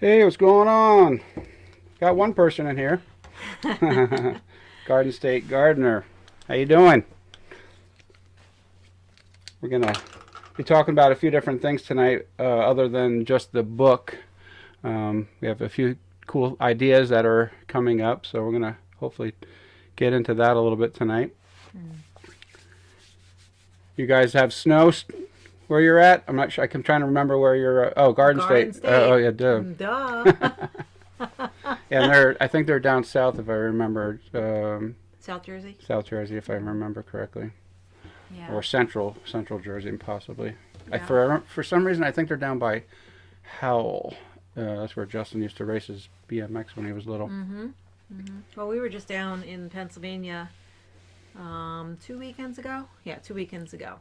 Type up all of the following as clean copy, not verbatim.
Hey, what's going on? Got one person in here. Garden State Gardener. How you doing? We're gonna be talking about a few different things tonight, other than just the book. We have a few cool ideas that are coming up, so we're gonna hopefully get into that a little bit tonight. You guys have snow where you're at? I'm not sure. I'm trying to remember where you're. Oh, Garden Garden State. State. Oh yeah, duh. Duh. Yeah, and they're. I think they're down south, if I remember. South Jersey? South Jersey, if I remember correctly, Yeah. or central Jersey, possibly. Yeah. For some reason, I think they're down by Howell. That's where Justin used to race his BMX when he was little. Well, we were just down in Pennsylvania 2 weekends ago. Yeah, 2 weekends ago.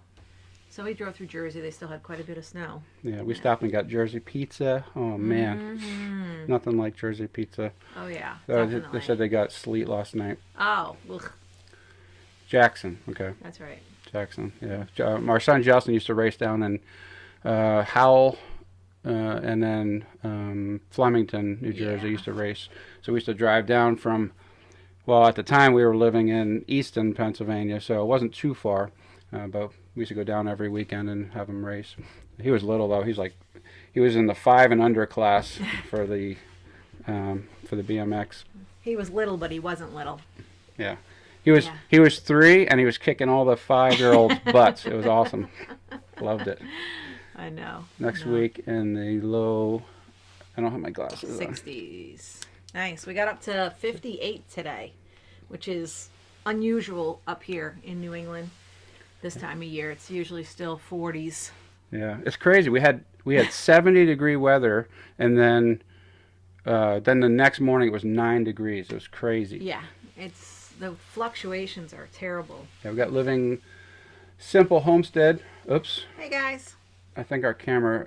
So we drove through Jersey. They still had quite a bit of snow. Yeah, we stopped and got Jersey pizza. Oh man, nothing like Jersey pizza. Oh yeah, They definitely. said they got sleet last night. Oh, ugh, Jackson, okay, that's right. Jackson. Yeah, our son Justin used to race down in Howell. And then Flemington, New Jersey, Yeah. used to race. So we used to drive down from, well, at the time we were living in Easton, Pennsylvania, so it wasn't too far. But we used to go down every weekend and have him race. He was little though. He was in the 5 and under class for the BMX. He was little, but he wasn't little. Yeah, Yeah. he was 3 and he was kicking all the 5-year-olds' butts. It was awesome. Loved it. I know. Next No. week in the low, I don't have my glasses on. 60s. Nice. We got up to 58 today, which is unusual up here in New England this time of year. It's usually still 40s. Yeah, it's crazy. We had 70-degree weather, and then the next morning it was 9 degrees. It was crazy. Yeah, the fluctuations are terrible. Yeah, we got Living Simple Homestead. Oops, Hey guys. I think our camera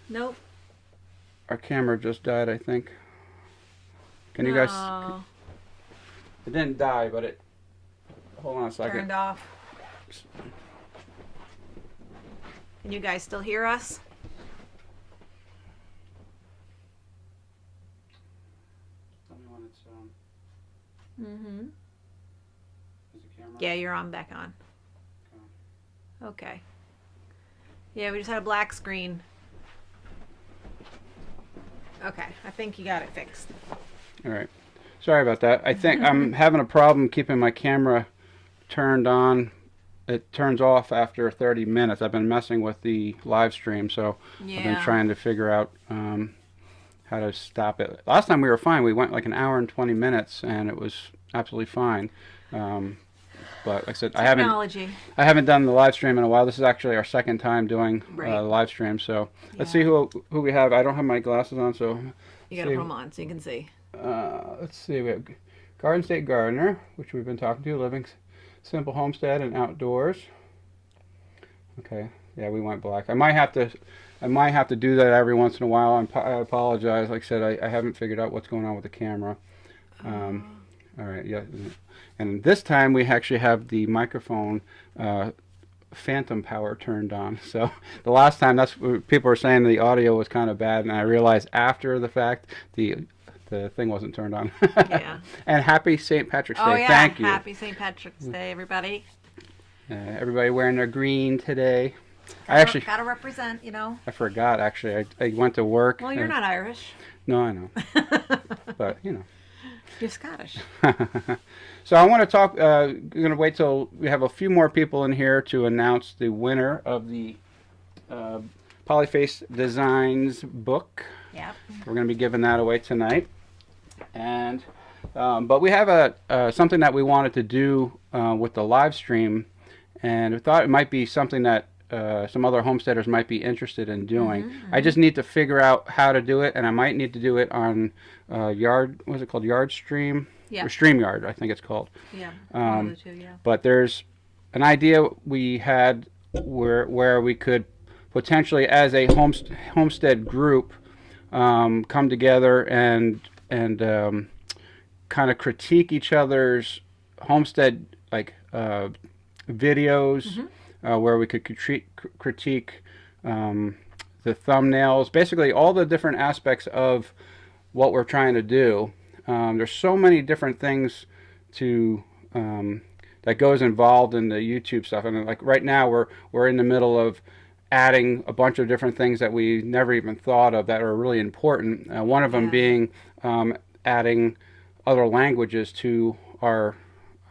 Nope. just died. I think. Can you guys? No. It didn't die, but it. Hold on a second. Turned off. Can you guys still hear us? Tell me when it's Mm-hmm. is the camera? Yeah, you're on back on. Okay. Yeah, we just had a black screen. Okay, I think you got it fixed. All right. Sorry about that. I think I'm having a problem keeping my camera turned on. It turns off after 30 minutes. I've been messing with the live stream, so Yeah. I've been trying to figure out how to stop it. Last time we were fine. We went like an hour and 20 minutes, and it was absolutely fine. But like I said, Technology. I haven't done the live stream in a while. This is actually our second time doing Right. the live stream. So let's Yeah. see who we have. I don't have my glasses on, so You gotta put them on so you can see. let's see. We have Garden State Gardener, which we've been talking to, Living Simple Homestead and Outdoors. Okay, yeah, we went black. I might have to do that every once in a while. I apologize. Like I said, I haven't figured out what's going on with the camera. All right, yeah, and this time we actually have the microphone phantom power turned on. So the last time, people were saying the audio was kind of bad, and I realized after the fact the thing wasn't turned on. Yeah. And happy St. Patrick's Day. Oh yeah. Thank you. Happy St. Patrick's Day, everybody. Everybody wearing their green today. I actually Gotta represent, you know. I forgot actually. I went to work. Well, you're not Irish. No, I know. But you know. You're Scottish. So I want to talk. We're going to wait till we have a few more people in here to announce the winner of the Polyface Designs book. Yep. We're going to be giving that away tonight. And but we have something that we wanted to do with the live stream, and we thought it might be something that some other homesteaders might be interested in doing. I just need to figure out how to do it, and I might need to do it on what's it called, Yardstream? Yeah. Or StreamYard, I think it's called. Yeah. One of the two, yeah. But there's an idea we had where we could potentially, as a homestead group, come together and kind of critique each other's homestead videos, where we could critique the thumbnails, basically all the different aspects of what we're trying to do. There's so many different things to that goes involved in the YouTube stuff, and like right now we're in the middle of adding a bunch of different things that we never even thought of that are really important. One of them being adding other languages to our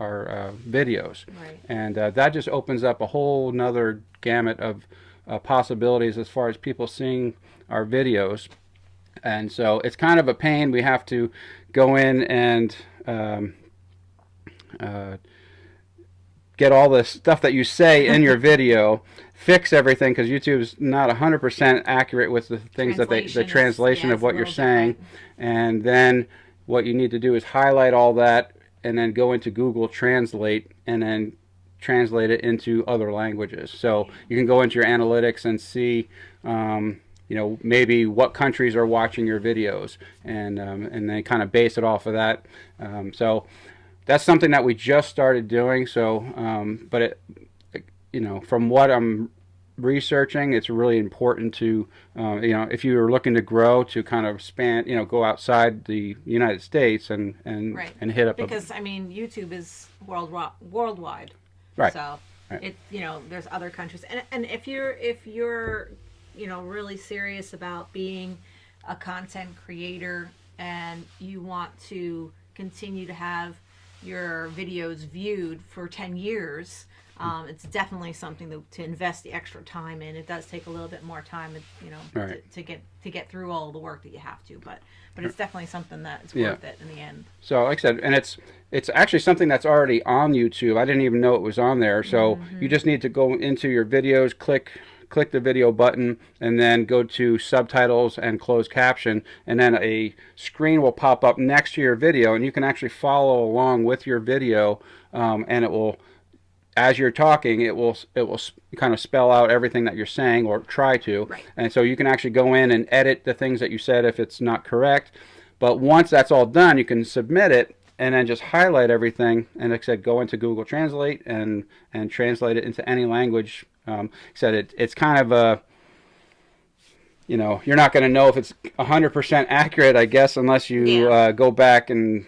videos, Right. and that just opens up a whole nother gamut of possibilities as far as people seeing our videos. And so it's kind of a pain. We have to go in and get all the stuff that you say in your video, fix everything, because YouTube's not 100% accurate with the things that the translation of what you're saying. And then what you need to do is highlight all that and then go into Google Translate and then translate it into other languages. So you can go into your analytics and see maybe what countries are watching your videos, and then kind of base it off of that. So that's something that we just started doing. So, but it, from what I'm researching, it's really important to, if you are looking to grow, to kind of span, go outside the United States and Right. and hit up because YouTube is worldwide. Right. So Right. there's other countries, and if you're really serious about being a content creator and you want to continue to have your videos viewed for 10 years, it's definitely something to invest the extra time in. It does take a little bit more time, Right. to get through all the work that you have to, but it's definitely something that's worth it in the end. So like I said, and it's actually something that's already on YouTube. I didn't even know it was on there. So you just need to go into your videos, click the video button, and then go to subtitles and closed caption, and then a screen will pop up next to your video, and you can actually follow along with your video, and it will, as you're talking, it will kind of spell out everything that you're saying, or try to. Right. And so you can actually go in and edit the things that you said if it's not correct. But once that's all done, you can submit it and then just highlight everything, and like I said, go into Google Translate and translate it into any language. Like I said, it's kind of a, you're not going to know if it's 100% accurate, I guess, unless you go back and.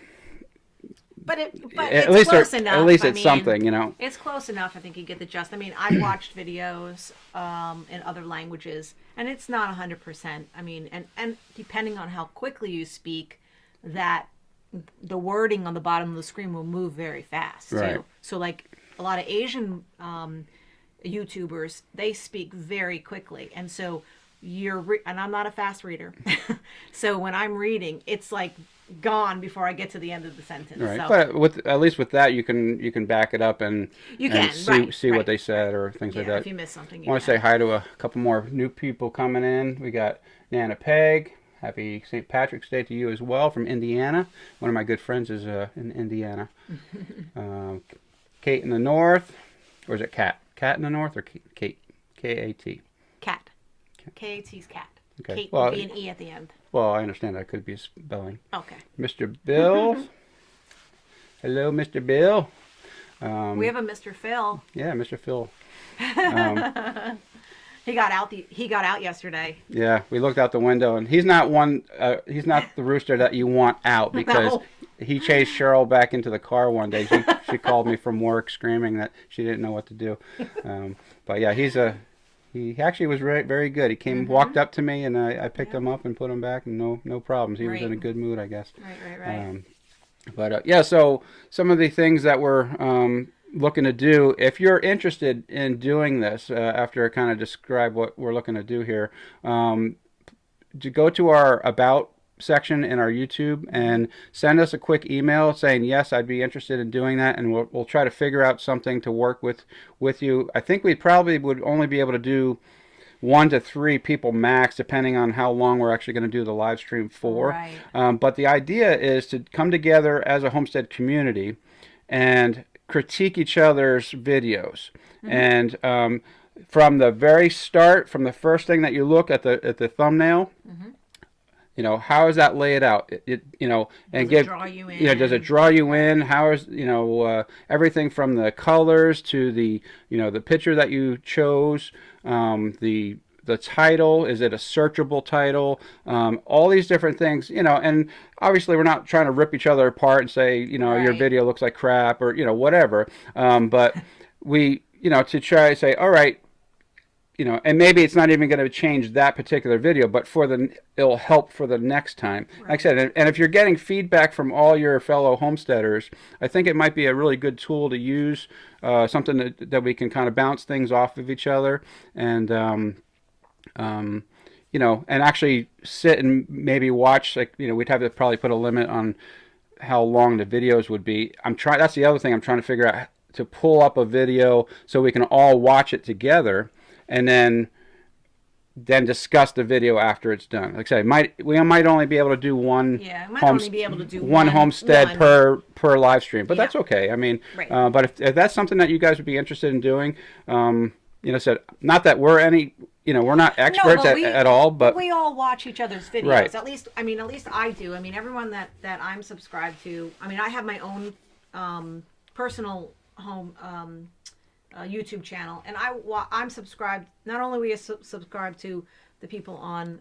But at it's least close enough. At least it's something, It's close enough. I think you get the gist. I mean, I've watched videos in other languages, and it's not 100%. I mean, and depending on how quickly you speak, that the wording on the bottom of the screen will move very fast Right. too. So like a lot of Asian YouTubers, they speak very quickly, and so and I'm not a fast reader, so when I'm reading, it's like gone before I get to the end of the sentence. Right, So, but at least with that, you can back it up and see what they said or things like that. If you miss something, I want to say hi to a couple more new people coming in. We got Nana Peg. Happy St. Patrick's Day to you as well, from Indiana. One of my good friends is in Indiana. Kate in the north, or is it Cat? Cat in the north or Kate? K-A-T. Cat. K-A-T's cat. Okay. Kate Well, would be an E at the end. Well, I understand that could be spelling. Okay. Mr. Bill. Hello, Mr. Bill. We have a Mr. Phil. Yeah, Mr. Phil. He got out yesterday. Yeah, we looked out the window, and he's not he's not the rooster that you want out, because No. he chased Cheryl back into the car one day. She called me from work screaming that she didn't know what to do. But yeah, he actually was very good. He came, walked up to me, and I picked him up and put him back, and no problems. He was in a good mood, I guess. Right. But yeah, so some of the things that we're looking to do, if you're interested in doing this, after I kind of describe what we're looking to do here, to go to our About section in our YouTube and send us a quick email saying, yes, I'd be interested in doing that, and we'll try to figure out something to work with you. I think we probably would only be able to do 1 to 3 people max, depending on how long we're actually going to do the live stream for. Right. But the idea is to come together as a homestead community and critique each other's videos. And from the very start, from the first thing that you look at the thumbnail, how is that laid out? And Does it draw you in? Does it draw you in? How is everything from the colors to the the picture that you chose, the the title? Is it a searchable title? All these different things, you know, and obviously we're not trying to rip each other apart and say, you know, your Right. video looks like crap or, you know, whatever. But we, you know, to try to say, all right, you know, and maybe it's not even going to change that particular video, but it'll help for the next time. Like I said, and if you're getting feedback from all your fellow homesteaders, I think it might be a really good tool to use, something that we can kind of bounce things off of each other, and you know, and actually sit and maybe watch. Like, you know, we'd have to probably put a limit on how long the videos would be. That's the other thing I'm trying to figure out, to pull up a video so we can all watch it together, and then discuss the video after it's done. Like I say, we might only be able to do one. Yeah, we might only be able to do one homestead per live stream, but Yeah. that's okay. I mean, Right. But if that's something that you guys would be interested in doing, you know, said not that we're any, you know, we're not experts but at all, but we all watch each other's videos. Right. At least I do. I mean, everyone that I'm subscribed to. I mean, I have my own personal home YouTube channel, and I'm subscribed. Not only we subscribed to the people on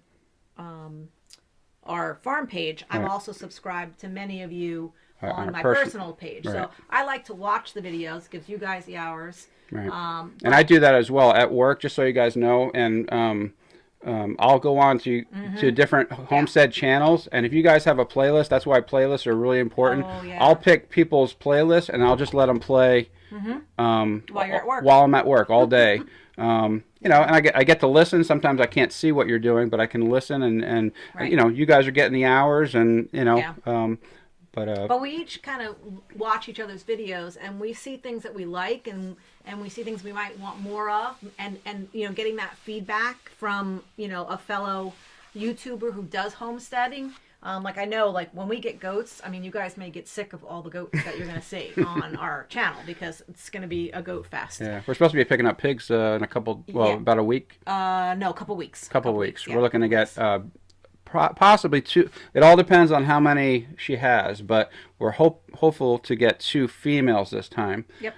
our farm page, I'm Right. also subscribed to many of you On on a my person- personal page. Right. So I like to watch the videos. Gives you guys the hours. right. And I do that as well at work, just so you guys know. And I'll go on to different homestead channels, and if you guys have a playlist, that's why playlists are really important. Oh, yeah. I'll pick people's playlists and I'll just let them play While you're at work. while I'm at work all day. You know, and I get to listen. Sometimes I can't see what you're doing, but I can listen, and Right. you know, you guys are getting the hours, and you know, Yeah. but we each kind of watch each other's videos, and we see things that we like, and we see things we might want more of, and you know, getting that feedback from, you know, a fellow YouTuber who does homesteading. Like, I know, like, when we get goats, I mean, you guys may get sick of all the goats that you're going to see on our channel, because it's going to be a goat fest. yeah, we're supposed to be picking up pigs in a couple, Yeah. about a week. No, a couple weeks. Couple weeks. Yeah. We're looking to get possibly 2. It all depends on how many she has, but we're hopeful to get 2 females this time. Yep.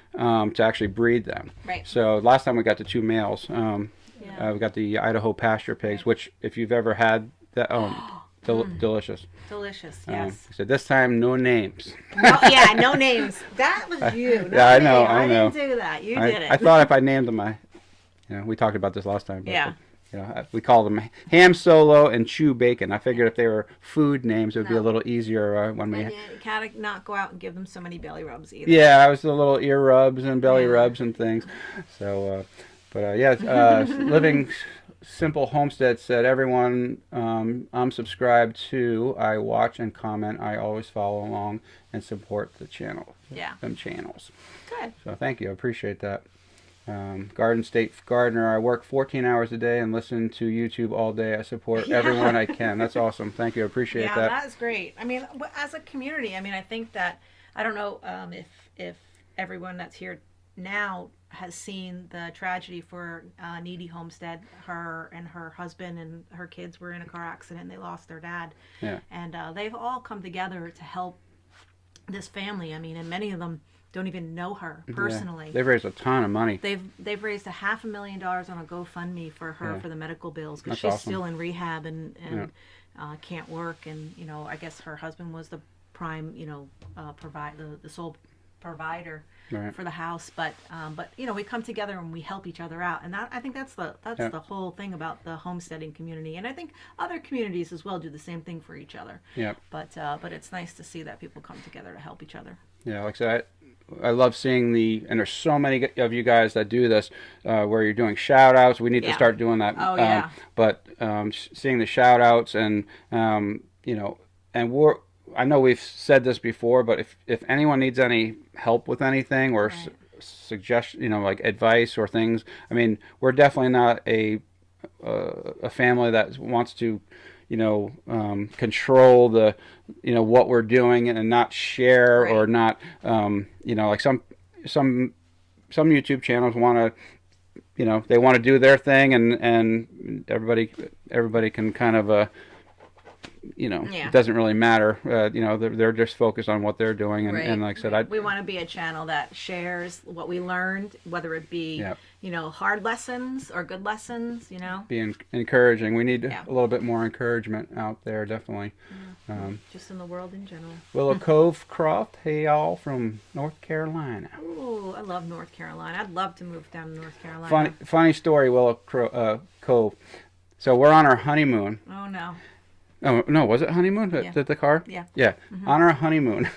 To actually breed them. Right. So last time we got the 2 males. Yeah. We got the Idaho pasture pigs, which if you've ever had that, delicious. Delicious, yes. So this time, no names. No, yeah, no names. That was you. Yeah, I know, Me. I know. didn't do that. You did it. I thought if I named them, you know, we talked about this last time. But, Yeah. You know, we call them Ham Solo and Chew Bacon. I figured if they were food names, it would be a No. little easier when we. And you gotta not go out and give them so many belly rubs either. Yeah, I was the little ear rubs and belly Yeah. rubs and things. So, Living Simple Homestead said, everyone I'm subscribed to, I watch and comment. I always follow along and support the channel. Yeah. Them channels. Good. So thank you. I appreciate that. Garden State Gardener, I work 14 hours a day and listen to YouTube all day. I support Yeah. everyone I can. That's awesome. Thank you. I appreciate Yeah, that. that is great. I mean, as a community, I mean, I think that, I don't know if everyone that's here now has seen the tragedy for Needy Homestead. Her and her husband and her kids were in a car accident. They lost their dad. Yeah. And they've all come together to help this family. I mean, and many of them don't even know her personally. Yeah. They've raised a ton of money. They've raised $500,000 on a GoFundMe for her, Yeah. for the medical bills, because That's she's awesome. still in rehab and can't work, and you know, I guess her husband was the prime, you know, the sole provider Right. for the house, but you know, we come together and we help each other out, and that, I think that's the whole thing about the homesteading community, and I think other communities as well do the same thing for each other. Yeah. But it's nice to see that people come together to help each other. Yeah, like I said, I love seeing and there's so many of you guys that do this, where you're doing shout outs. We need to Yeah. start doing that. Oh, yeah. But seeing the shout outs and, you know, and I know we've said this before, but if anyone needs any help with anything or Right. suggestion, you know, like advice or things, I mean, we're definitely not a family that wants to, you know, control you know, what we're doing and not share Right. or not, you know, like some YouTube channels want to, you know, they want to do their thing and everybody can kind of Yeah. it doesn't really matter. They're just focused on what they're doing, and, Right. and like I said, We want to be a channel that shares what we learned, whether it be, Yeah. Hard lessons or good lessons, be encouraging. We need Yeah. a little bit more encouragement out there, definitely. just in the world in general. Willow Cove Croft, hey y'all from North Carolina. Ooh, I love North Carolina. I'd love to move down to North Carolina. Funny story, Cove. So we're on our honeymoon. Oh, no. Oh, no, was it honeymoon? Yeah. The car? Yeah. Yeah. On our honeymoon,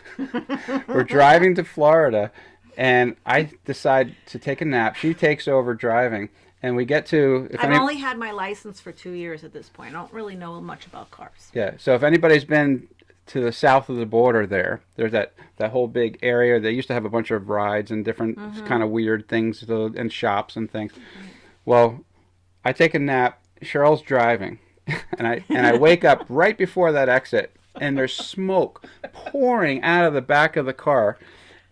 we're driving to Florida, and I decide to take a nap. She takes over driving, and we get to... I've only had my license for 2 years at this point. I don't really know much about cars. Yeah, so if anybody's been to the south of the border there's that whole big area. They used to have a bunch of rides and different kind of weird things and shops and things. Well, I take a nap. Cheryl's driving, and I wake up right before that exit, and there's smoke pouring out of the back of the car,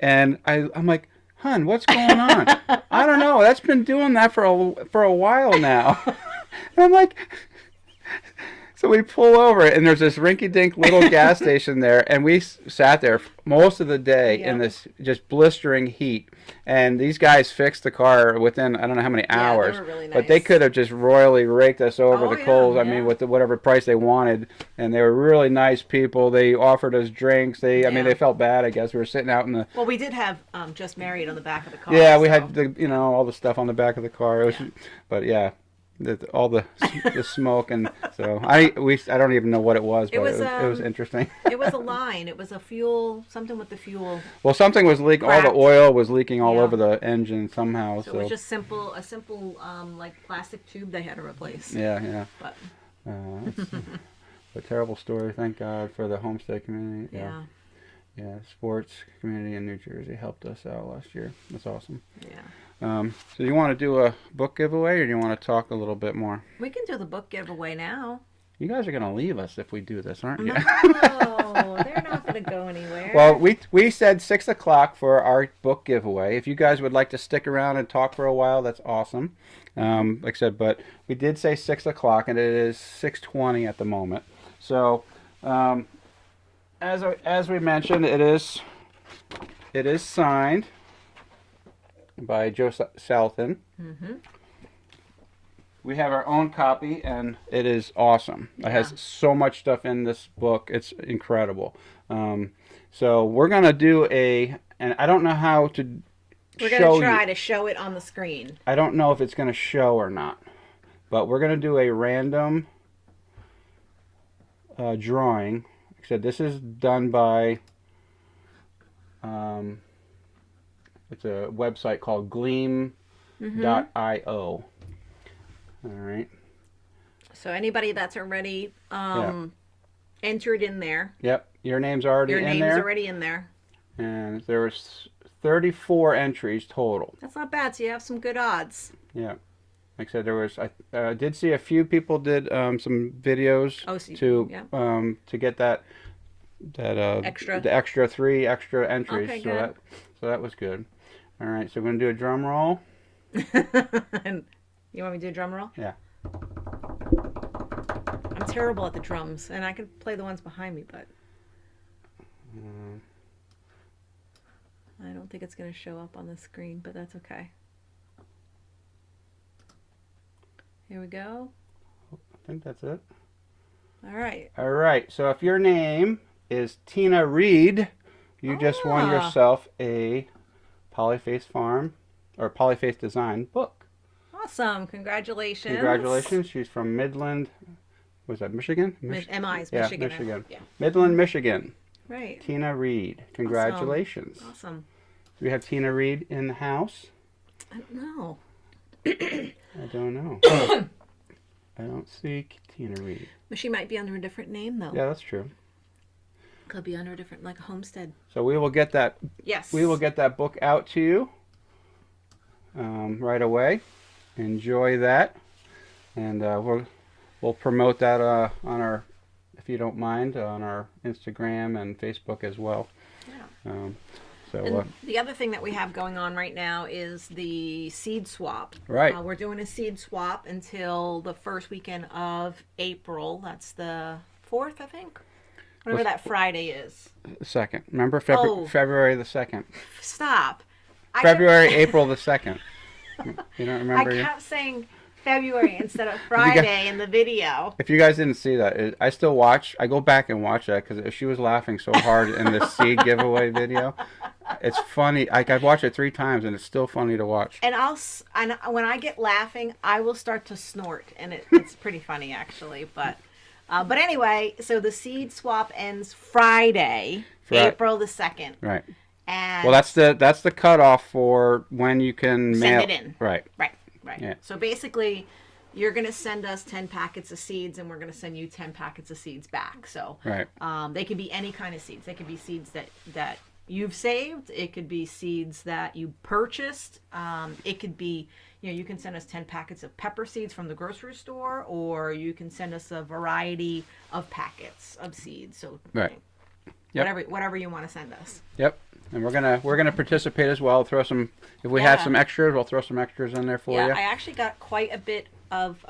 and I'm like, "Hun, what's going on?" "I don't know. That's been doing that for a while now." And I'm like. So we pull over, and there's this rinky-dink little gas station there, and we sat there most of the day in this just blistering heat. And these guys fixed the car within, I don't know how many hours. They were really nice. But they could have just royally raked us over the coals, I yeah. mean, with whatever price they wanted. And they were really nice people. They offered us drinks. I mean, they felt bad, I guess. We were sitting out in the... Well, we did have Just Married on the back of the car. Yeah, we had all the stuff on the back of the car. It was, but yeah. All the smoke, and so I don't even know what it was, but it was interesting. It was a line. It was a fuel, something with the fuel. Well, something was leaking. All the oil was leaking all over the engine somehow. So it was just a simple like plastic tube they had to replace. Yeah. But It's a terrible story. Thank God for the Homestead community. Yeah, sports community in New Jersey helped us out last year. That's awesome. Yeah. So you want to do a book giveaway, or do you want to talk a little bit more? We can do the book giveaway now. You guys are going to leave us if we do this, aren't you? No, they're not going to go anywhere. Well, we said 6 o'clock for our book giveaway. If you guys would like to stick around and talk for a while, that's awesome. Like I said, but we did say 6 o'clock, and it is 6:20 at the moment. So, as we mentioned, it is signed by Joel Salatin. We have our own copy, and it is awesome. It has so much stuff in this book. It's incredible. So we're going to do and I don't know how to We're going to try to show it on the screen. I don't know if it's going to show or not, but we're going to do a random drawing. Like I said, this is done by... it's a website called gleam.io. All right. So anybody that's already entered in there. Yep. Your name's already in there. Your name's already in there. And there was 34 entries total. That's not bad. So you have some good odds. Yeah. Like I said, there was... I did see a few people did some videos to get that extra. The extra 3 extra entries. Okay, so that was good. All right, so we're going to do a drum roll. And you want me to do a drum roll? Yeah. I'm terrible at the drums, and I can play the ones behind me, but I don't think it's going to show up on the screen, but that's okay. Here we go. I think that's it. All right. All right, so if your name is Tina Reed, you just won yourself a Polyface Farm or Polyface Design book. Awesome. Congratulations. Congratulations. She's from Midland. Was that Michigan? MI's Yeah, Michigan. Michigan. Yeah. Midland, Michigan. Right. Tina Reed. Congratulations. Awesome. Do we have Tina Reed in the house? I don't know. I don't know. I don't see Tina Reed. But she might be under a different name, though. Yeah, that's true. Could be under a different, like Homestead. So we will get that. Yes. We will get that book out to you right away. Enjoy that, and we'll promote that on our, if you don't mind, on our Instagram and Facebook as well. Yeah. So the other thing that we have going on right now is the seed swap. Right. We're doing a seed swap until the first weekend of April. That's the 4th, I think. Whatever that Friday is. The 2nd. Remember February the 2nd. Stop. April the 2nd. You don't remember? I kept saying February instead of Friday in the video. If you guys didn't see that, I still watch. I go back and watch that because she was laughing so hard in the seed giveaway video. It's funny. I've watched it 3 times and it's still funny to watch. And when I get laughing, I will start to snort, and it's pretty funny actually. But anyway, so the seed swap ends Friday, April the 2nd. Right. And well, that's the cutoff for when you can send it in. Right. Yeah. So basically, you're going to send us 10 packets of seeds, and we're going to send you 10 packets of seeds back. So they can be any kind of seeds. They could be seeds that you've saved. It could be seeds that you purchased. It could be, you can send us 10 packets of pepper seeds from the grocery store, or you can send us a variety of packets of seeds. So whatever you want to send us. Yep. And we're gonna participate as well. Throw some, if we have some extras, we'll throw some extras in there for you. Yeah, I actually got quite a bit of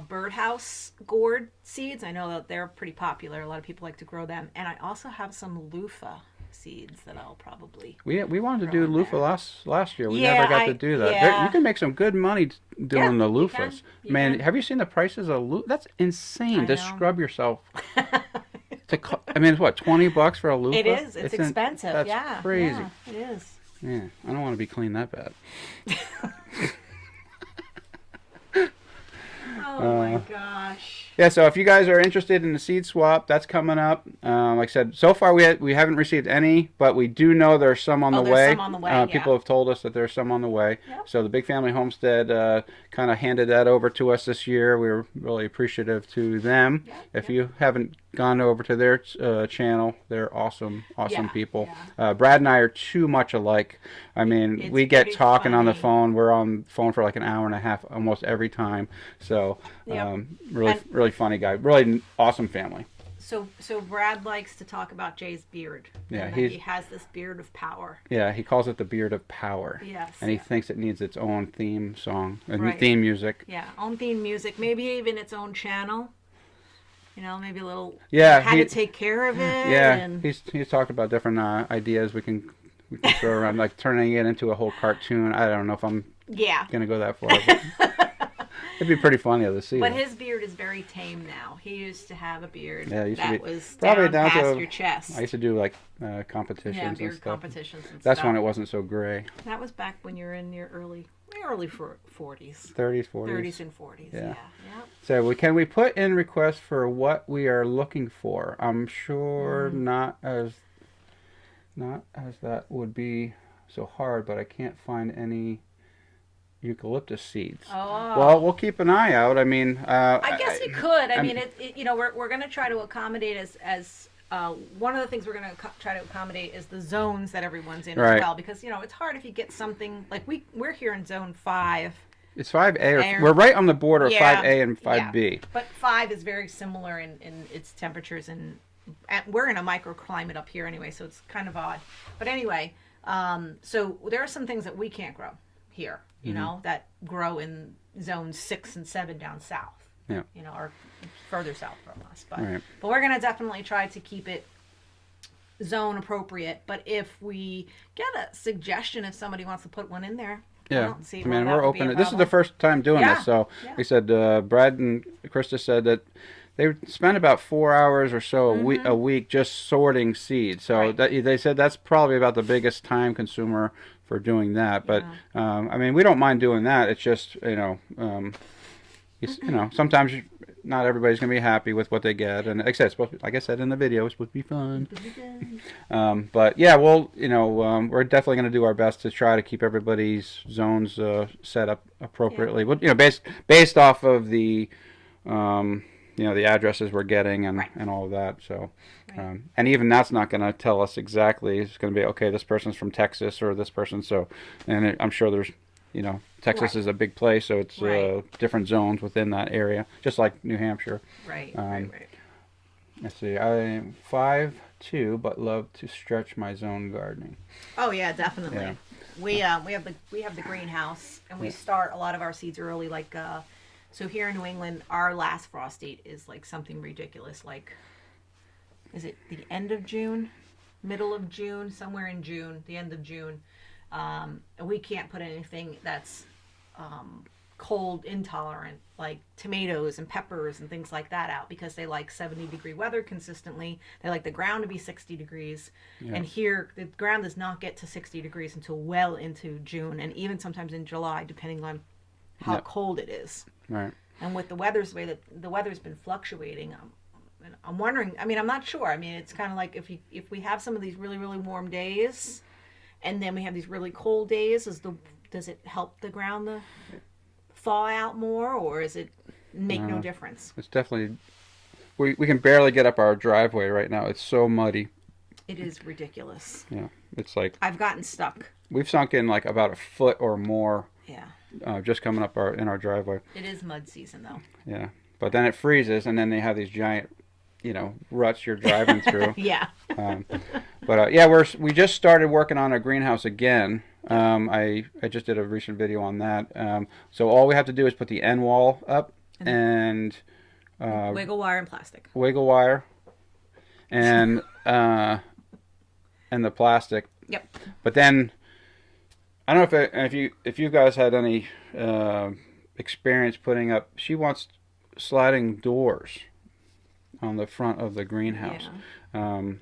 birdhouse gourd seeds. I know that they're pretty popular. A lot of people like to grow them. And I also have some loofah seeds that I'll probably we wanted to do loofah last year. We never got to do that. Yeah. You can make some good money doing the loofahs. Man, have you seen the prices of loofah? That's insane to scrub yourself. I mean, it's what, $20 for a loofah? It is. It's expensive. That's crazy. Yeah, it is. Yeah, I don't want to be clean that bad. Oh my gosh. Yeah, so if you guys are interested in the seed swap, that's coming up. Like I said, so far we haven't received any, but we do know there's some on the way. Some on the way. People have told us that there's some on the way. Yep. So the Big Family Homestead kind of handed that over to us this year. We were really appreciative to them. If you haven't gone over to their channel, they're awesome people. Yeah. Brad and I are too much alike. I mean, we get talking on the phone. We're on the phone for like an hour and a half almost every time. So really funny guy. Really awesome family. So Brad likes to talk about Jay's beard. Yeah, he has this beard of power. Yeah, he calls it the beard of power. Yes. And he thinks it needs its own theme song, theme music. Yeah, own theme music. Maybe even its own channel. Maybe a little. Yeah. How to take care of it. Yeah. And he's talked about different ideas we can throw around, like turning it into a whole cartoon. I don't know if I'm gonna go that far. It'd be pretty funny to see. But his beard is very tame now. He used to have a beard was probably down past to your chest. I used to do like competitions beard and stuff. competitions and That's stuff. when it wasn't so gray. That was back when you were in your early 40s. 30s, 40s. 30s and 40s. Yeah. So can we put in requests for what we are looking for? I'm sure not as that would be so hard, but I can't find any eucalyptus seeds. Oh. Well, we'll keep an eye out. I mean, I guess you could. I mean, we're going to try to accommodate as one of the things we're going to try to accommodate is the zones that everyone's in as well, because it's hard if you get something like we're here in zone 5. It's 5A, we're right on the border of 5A and 5B. Yeah. But 5 is very similar in its temperatures, and we're in a microclimate up here anyway, so it's kind of odd. But anyway, so there are some things that we can't grow here, that grow in zones 6 and 7 down south. Yeah. Or further south from us. But we're going to definitely try to keep it zone appropriate. But if we get a suggestion, if somebody wants to put one in there, I don't see we're open. This is the first time doing this, so we said Brad and Krista said that they spend about 4 hours or so a week just sorting seeds. So they said that's probably about the biggest time consumer for doing that. But I mean, we don't mind doing that. It's just sometimes not everybody's gonna be happy with what they get, and like I said in the video, it's supposed to be fun. But yeah, we're definitely gonna do our best to try to keep everybody's zones set up appropriately. Yeah. Based off of the the addresses we're getting and all of that. So, and even that's not going to tell us exactly. It's going to be, okay, this person's from Texas or this person. So, and I'm sure there's, Texas is a big place, so it's different zones within that area, just like New Hampshire. Right. Let's see. I am 5'2", but love to stretch my zone gardening. Oh yeah, definitely. Yeah. We have the greenhouse, and we start a lot of our seeds early, like So here in New England, our last frost date is like something ridiculous. Like, is it the end of June, middle of June, somewhere in June, the end of June? And we can't put anything that's cold intolerant, like tomatoes and peppers and things like that, out, because they like 70-degree weather consistently. They like the ground to be 60 degrees. Yeah. And here the ground does not get to 60 degrees until well into June, and even sometimes in July, depending on how cold it is. Right. And with the weather's the way that the weather's been fluctuating, I'm wondering, I mean, I'm not sure. I mean, it's kind of like if we have some of these really, really warm days and then we have these really cold days, does it help the ground to thaw out more, or is it make no difference? It's definitely, we can barely get up our driveway right now. It's so muddy. It is ridiculous. Yeah. It's like, I've gotten stuck. we've sunk in like about a foot or more. Yeah. Just coming up in our driveway. It is mud season though. Yeah. But then it freezes, and then they have these giant, ruts you're driving through. Yeah. Yeah, we just started working on a greenhouse again. I just did a recent video on that. So all we have to do is put the end wall up and wiggle wire and plastic. Wiggle wire and the plastic. Yep. But then I don't know if you guys had any experience putting up. She wants sliding doors on the front of the greenhouse. Yeah.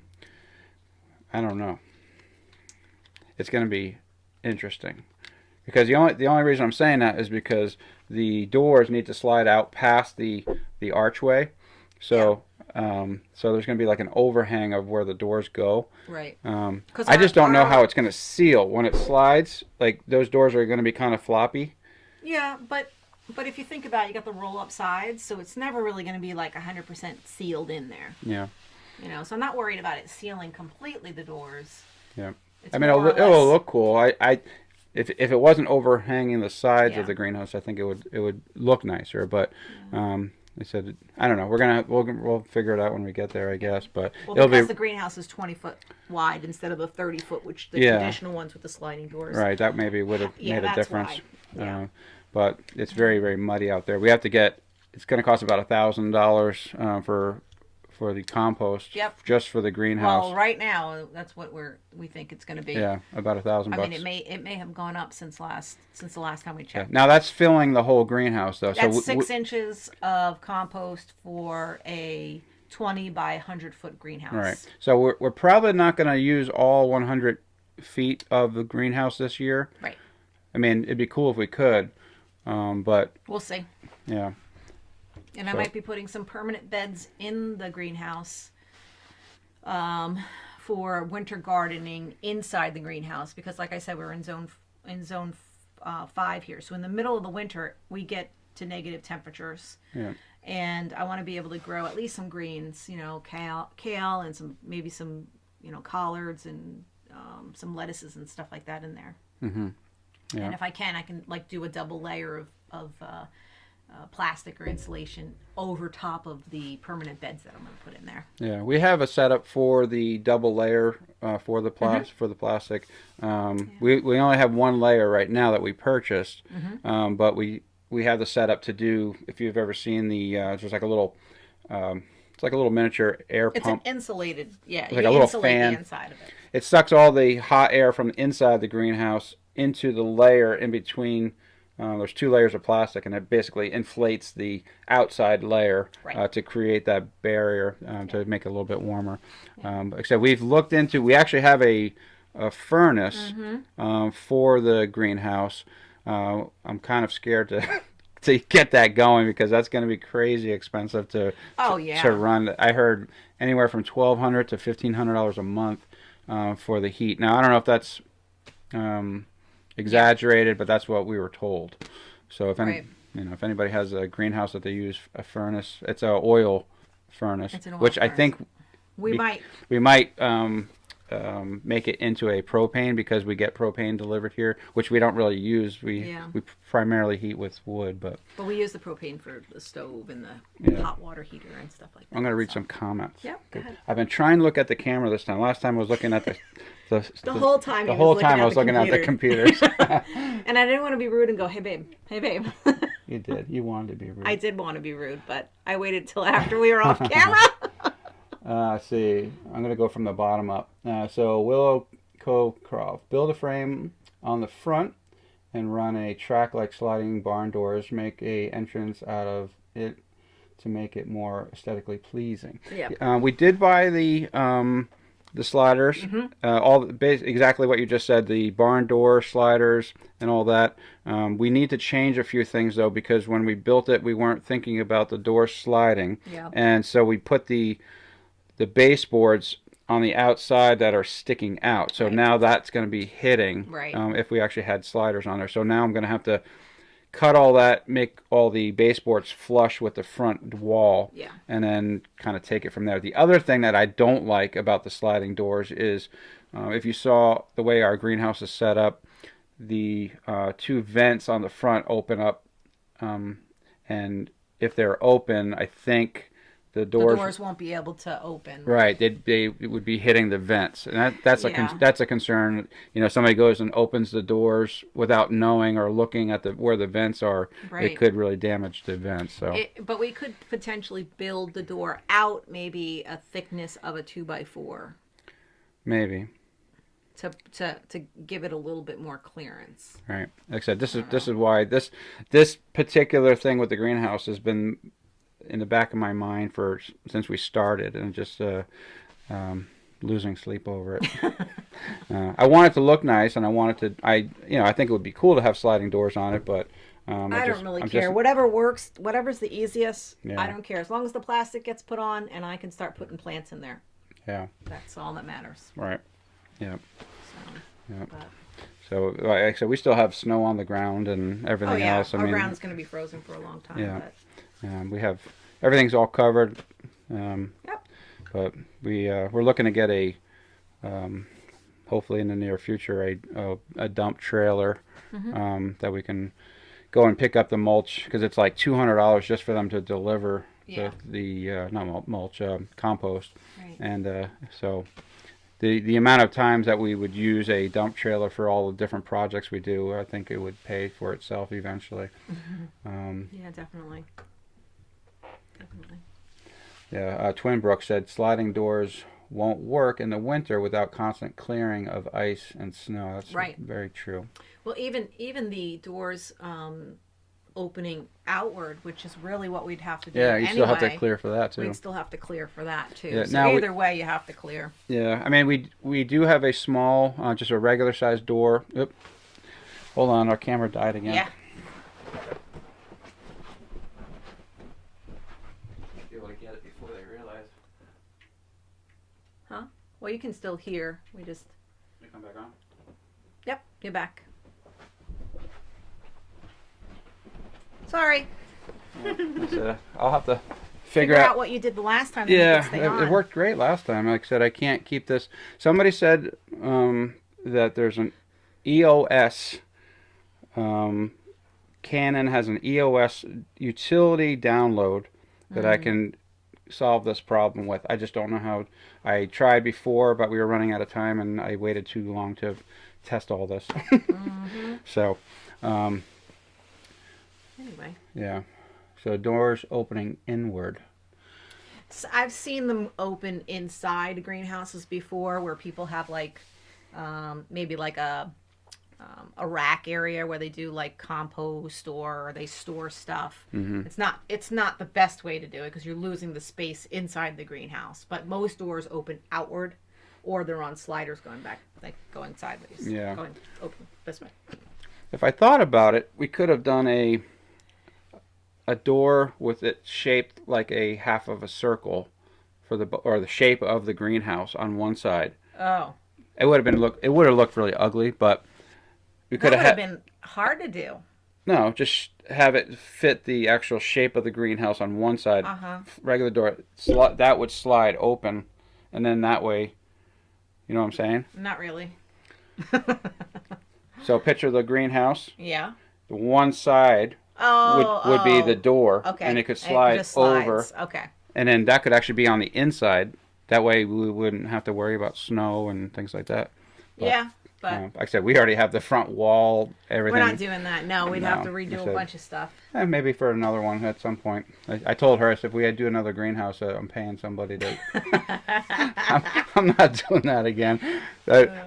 I don't know. It's going to be interesting, because the only reason I'm saying that is because the doors need to slide out past the archway, so so there's going to be like an overhang of where the doors go. Right. I just don't know how it's going to seal when it slides. Like, those doors are going to be kind of floppy. Yeah, but if you think about it, you got the roll up sides, so it's never really going to be like 100% sealed in there. Yeah. So I'm not worried about it sealing completely the doors. Yeah. It's I mean, more or it'll less- look cool. If it wasn't overhanging the sides Yeah. of the greenhouse, I think it would look nicer. But I said, I don't know. We'll figure it out when we get there, I guess. But Well, it'll because be the greenhouse is 20 foot wide instead of a 30 foot, which the Yeah. traditional ones with the sliding doors. right. That maybe would have Yeah, made a that's difference. why. Yeah. But it's very, very muddy out there. We have to get. It's going to cost about $1,000 for the compost. Yep. Just for the greenhouse. Well, right now that's what we think it's going to be. Yeah, about $1,000 I bucks. mean, it may have gone up since the last time we Yeah. checked. Now that's filling the whole greenhouse, though. That's so 6 inches of compost for a 20 by 100 foot greenhouse. Right. So we're probably not going to use all 100 feet of the greenhouse this year. Right. I mean, it'd be cool if we could, but We'll see. yeah. And I might be putting some permanent beds in the greenhouse for winter gardening inside the greenhouse, because, like I said, we're in zone 5 here. So in the middle of the winter, we get to negative temperatures. Yeah. And I want to be able to grow at least some greens, kale and maybe some collards and some lettuces and stuff like that in there. Mm-hmm. Yeah. And if I can like do a double layer of plastic or insulation over top of the permanent beds that I'm going to put in there. Yeah, we have a setup for the double layer for the plastic. We only have one layer right now that we purchased, but we have the setup to do. If you've ever seen it's like a little, it's like a little miniature air It's pump. an insulated, yeah. Like you a little insulate fan. the inside of it. It sucks all the hot air from inside the greenhouse into the layer in between. There's 2 layers of plastic, and it basically inflates the outside layer to create that barrier to make it a little bit warmer. Except we actually have a furnace for the greenhouse. I'm kind of scared to get that going, because that's going to be crazy expensive to run. I heard anywhere from $1,200 to $1,500 a month for the heat. Now, I don't know if that's exaggerated, but that's what we were told. So if anybody has a greenhouse that they use a furnace, it's an oil furnace, which I think we might make it into a propane, because we get propane delivered here, which we don't really use. We primarily heat with wood, but we use the propane for the stove and the hot water heater and stuff like that. I'm going to read some comments. Yeah, go ahead. I've been trying to look at the camera this time. Last time I was looking at the whole time. The whole time I was looking at the computers. And I didn't want to be rude and go, "Hey babe." You did. You wanted to be rude. I did want to be rude, but I waited till after we were off camera. Let's see. I'm going to go from the bottom up. So Willow Cove. Build a frame on the front and run a track like sliding barn doors. Make a entrance out of it to make it more aesthetically pleasing. Yeah. We did buy the sliders, exactly what you just said, the barn door sliders and all that. We need to change a few things though, because when we built it, we weren't thinking about the door sliding, and so we put the baseboards on the outside that are sticking out. So now that's going to be hitting if we actually had sliders on there. So now I'm going to have to cut all that, make all the baseboards flush with the front wall, and then kind of take it from there. The other thing that I don't like about the sliding doors is, if you saw the way our greenhouse is set up, the two vents on the front open up, and if they're open, I think the doors won't be able to open. Right, they would be hitting the vents, and that's a concern. You know, somebody goes and opens the doors without knowing or looking at where the vents are. It could really damage the vents. So, but we could potentially build the door out, maybe a thickness of a 2x4. Maybe. To give it a little bit more clearance. Right. Like I said, this is why this particular thing with the greenhouse has been in the back of my mind since we started, and just losing sleep over it. I want it to look nice, and I think it would be cool to have sliding doors on it, but I don't really care. Whatever works, whatever's the easiest, I don't care. As long as the plastic gets put on and I can start putting plants in there. Yeah. That's all that matters. Right. Yeah. So, yeah. So, like I said, we still have snow on the ground and everything else. Our ground's going to be frozen for a long time. Yeah. But... we have everything's all covered. But we're looking to get hopefully in the near future a dump trailer that we can go and pick up the mulch, because it's like $200 just for them to deliver the not mulch, compost. Right. And so the amount of times that we would use a dump trailer for all the different projects we do, I think it would pay for itself eventually. Yeah, definitely. Yeah, Twin Brook said sliding doors won't work in the winter without constant clearing of ice and snow. That's very true. Well, even the doors opening outward, which is really what we'd have to do. Yeah, you still have to clear for that too. We'd still have to clear for that too. Yeah, so either way, you have to clear. Yeah, I mean, we do have a small, just a regular sized door. Oop. Hold on, our camera died again. Yeah. Huh? Well, you can still hear. We just... You come back on? Yep, you're back. Sorry. I'll have to figure out what you did the last time. Yeah, it worked great last time. Like I said, I can't keep this. Somebody said that there's an EOS. Canon has an EOS utility download that I can solve this problem with. I just don't know how. I tried before, but we were running out of time, and I waited too long to test all this. So, anyway. Yeah. So doors opening inward. So I've seen them open inside greenhouses before, where people have like maybe like a rack area where they do like compost or they store stuff. It's not the best way to do it, because you're losing the space inside the greenhouse. But most doors open outward, or they're on sliders going back, like going sideways. Yeah. Going open this way. If I thought about it, we could have done a door with it shaped like a half of a circle for the shape of the greenhouse on one side. Oh. It would have looked really ugly, but we could have been hard to do. No, just have it fit the actual shape of the greenhouse on one side. Regular door, that would slide open, and then that way, you know what I'm saying? Not really. So picture the greenhouse. Yeah. The one side would be the door, and it could slide over. Okay. And then that could actually be on the inside. That way we wouldn't have to worry about snow and things like that. But, yeah. But like I said, we already have the front wall, everything. we're not doing that. No, we'd have to No, redo I a said- bunch of stuff. Maybe for another one at some point. I told her, I said, if we had to do another greenhouse, I'm paying somebody to. I'm not doing that again.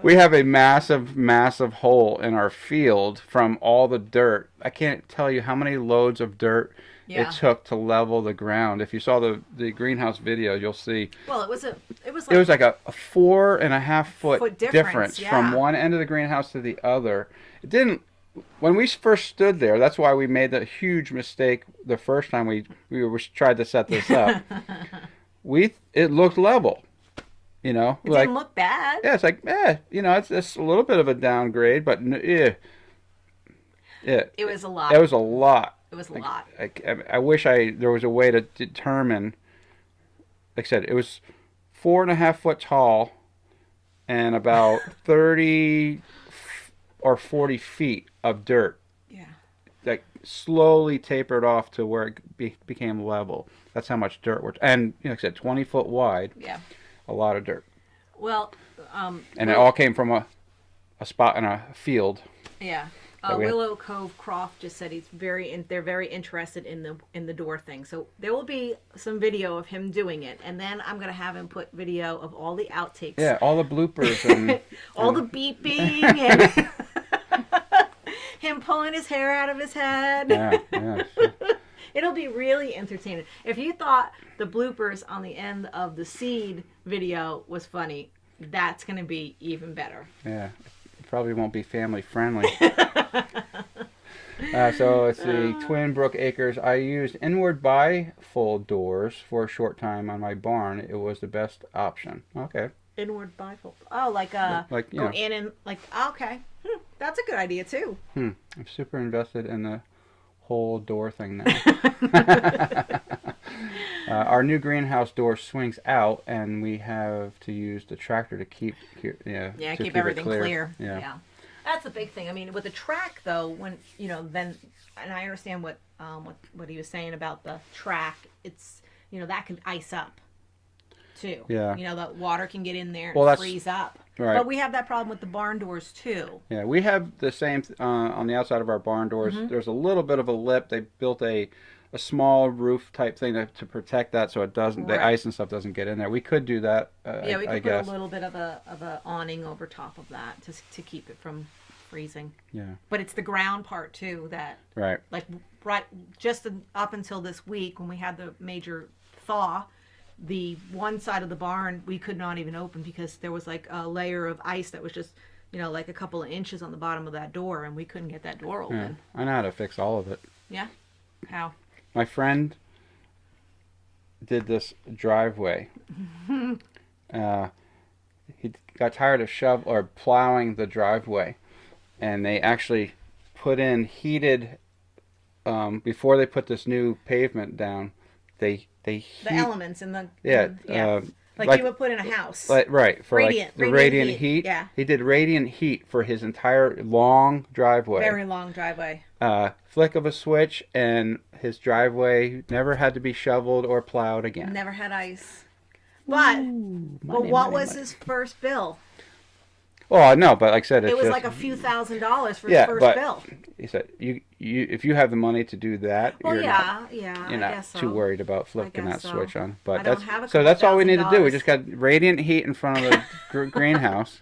We have a massive, massive hole in our field from all the dirt. I can't tell you how many loads of dirt Yeah. it took to level the ground. If you saw the greenhouse video, you'll see. Well, it was It was like a 4.5 foot Foot difference, difference from yeah. one end of the greenhouse to the other. It didn't. When we first stood there, that's why we made that huge mistake the first time tried to set this up. It looked level, It like didn't look bad. yeah, it's like it's a little bit of a downgrade, but It was a lot. It was a lot. It was a lot. I wish there was a way to determine. Like I said, it was 4.5 foot tall, and about 30 or 40 feet of dirt. Yeah. Like slowly tapered off to where it became level. That's how much dirt and like I said, 20 foot wide. Yeah. A lot of dirt. Well, And it all came from a spot in a field. yeah. Willow Cove Croft just said they're very interested in the door thing. So there will be some video of him doing it, and then I'm gonna have him put video of all the outtakes. Yeah, all the bloopers and all the beeping and him pulling his hair out of his head. yeah. It'll be really entertaining. If you thought the bloopers on the end of the seed video was funny, that's gonna be even better. Yeah. Probably won't be family friendly. So let's see, Twin Brook Acres. I used inward bifold doors for a short time on my barn. It was the best option. Okay. Inward bifold. Oh, like go in and okay. That's a good idea too. I'm super invested in the whole door thing now. Our new greenhouse door swings out, and we have to use the tractor to keep keep it everything clear. Yeah. That's the big thing. I mean, with the track though, when then, and I understand what he was saying about the track. It's that can ice up too. Yeah. The water can get in there Well, and that's freeze up. right. But we have that problem with the barn doors too. Yeah, we have the same on the outside of our barn doors. There's a little bit of a lip. They built a small roof type thing to protect that, so it doesn't the Right. ice and stuff doesn't get in there. We could do that. Yeah, we I could guess. put a little bit of a awning over top of that to keep it from freezing. Yeah. But it's the ground part too that Right. right just up until this week when we had the major thaw, the one side of the barn we could not even open because there was like a layer of ice that was just like a couple of inches on the bottom of that door, and we couldn't get that door Yeah. open. I know how to fix all of it. Yeah. How? My friend did this driveway. He got tired of plowing the driveway, and they actually put in heated. Before they put this new pavement down, they heat The elements in the yeah. like you would put in a house. Right, for Radiant- the radiant radiant heat, heat. yeah. He did radiant heat for his entire long driveway. Very long driveway. Flick of a switch, and his driveway never had to be shoveled or plowed again. Never had ice. But Money, what money, was money. his first bill? Well, no, but like I said, It was just, like a few $1,000s for Yeah, his first but- bill. He said, you if you have the money to do that, Well, you're yeah, not guess so. too worried about flicking guess that so. switch on. I But don't have a so that's all we need to do. We $2,000. just got radiant heat in front of the greenhouse.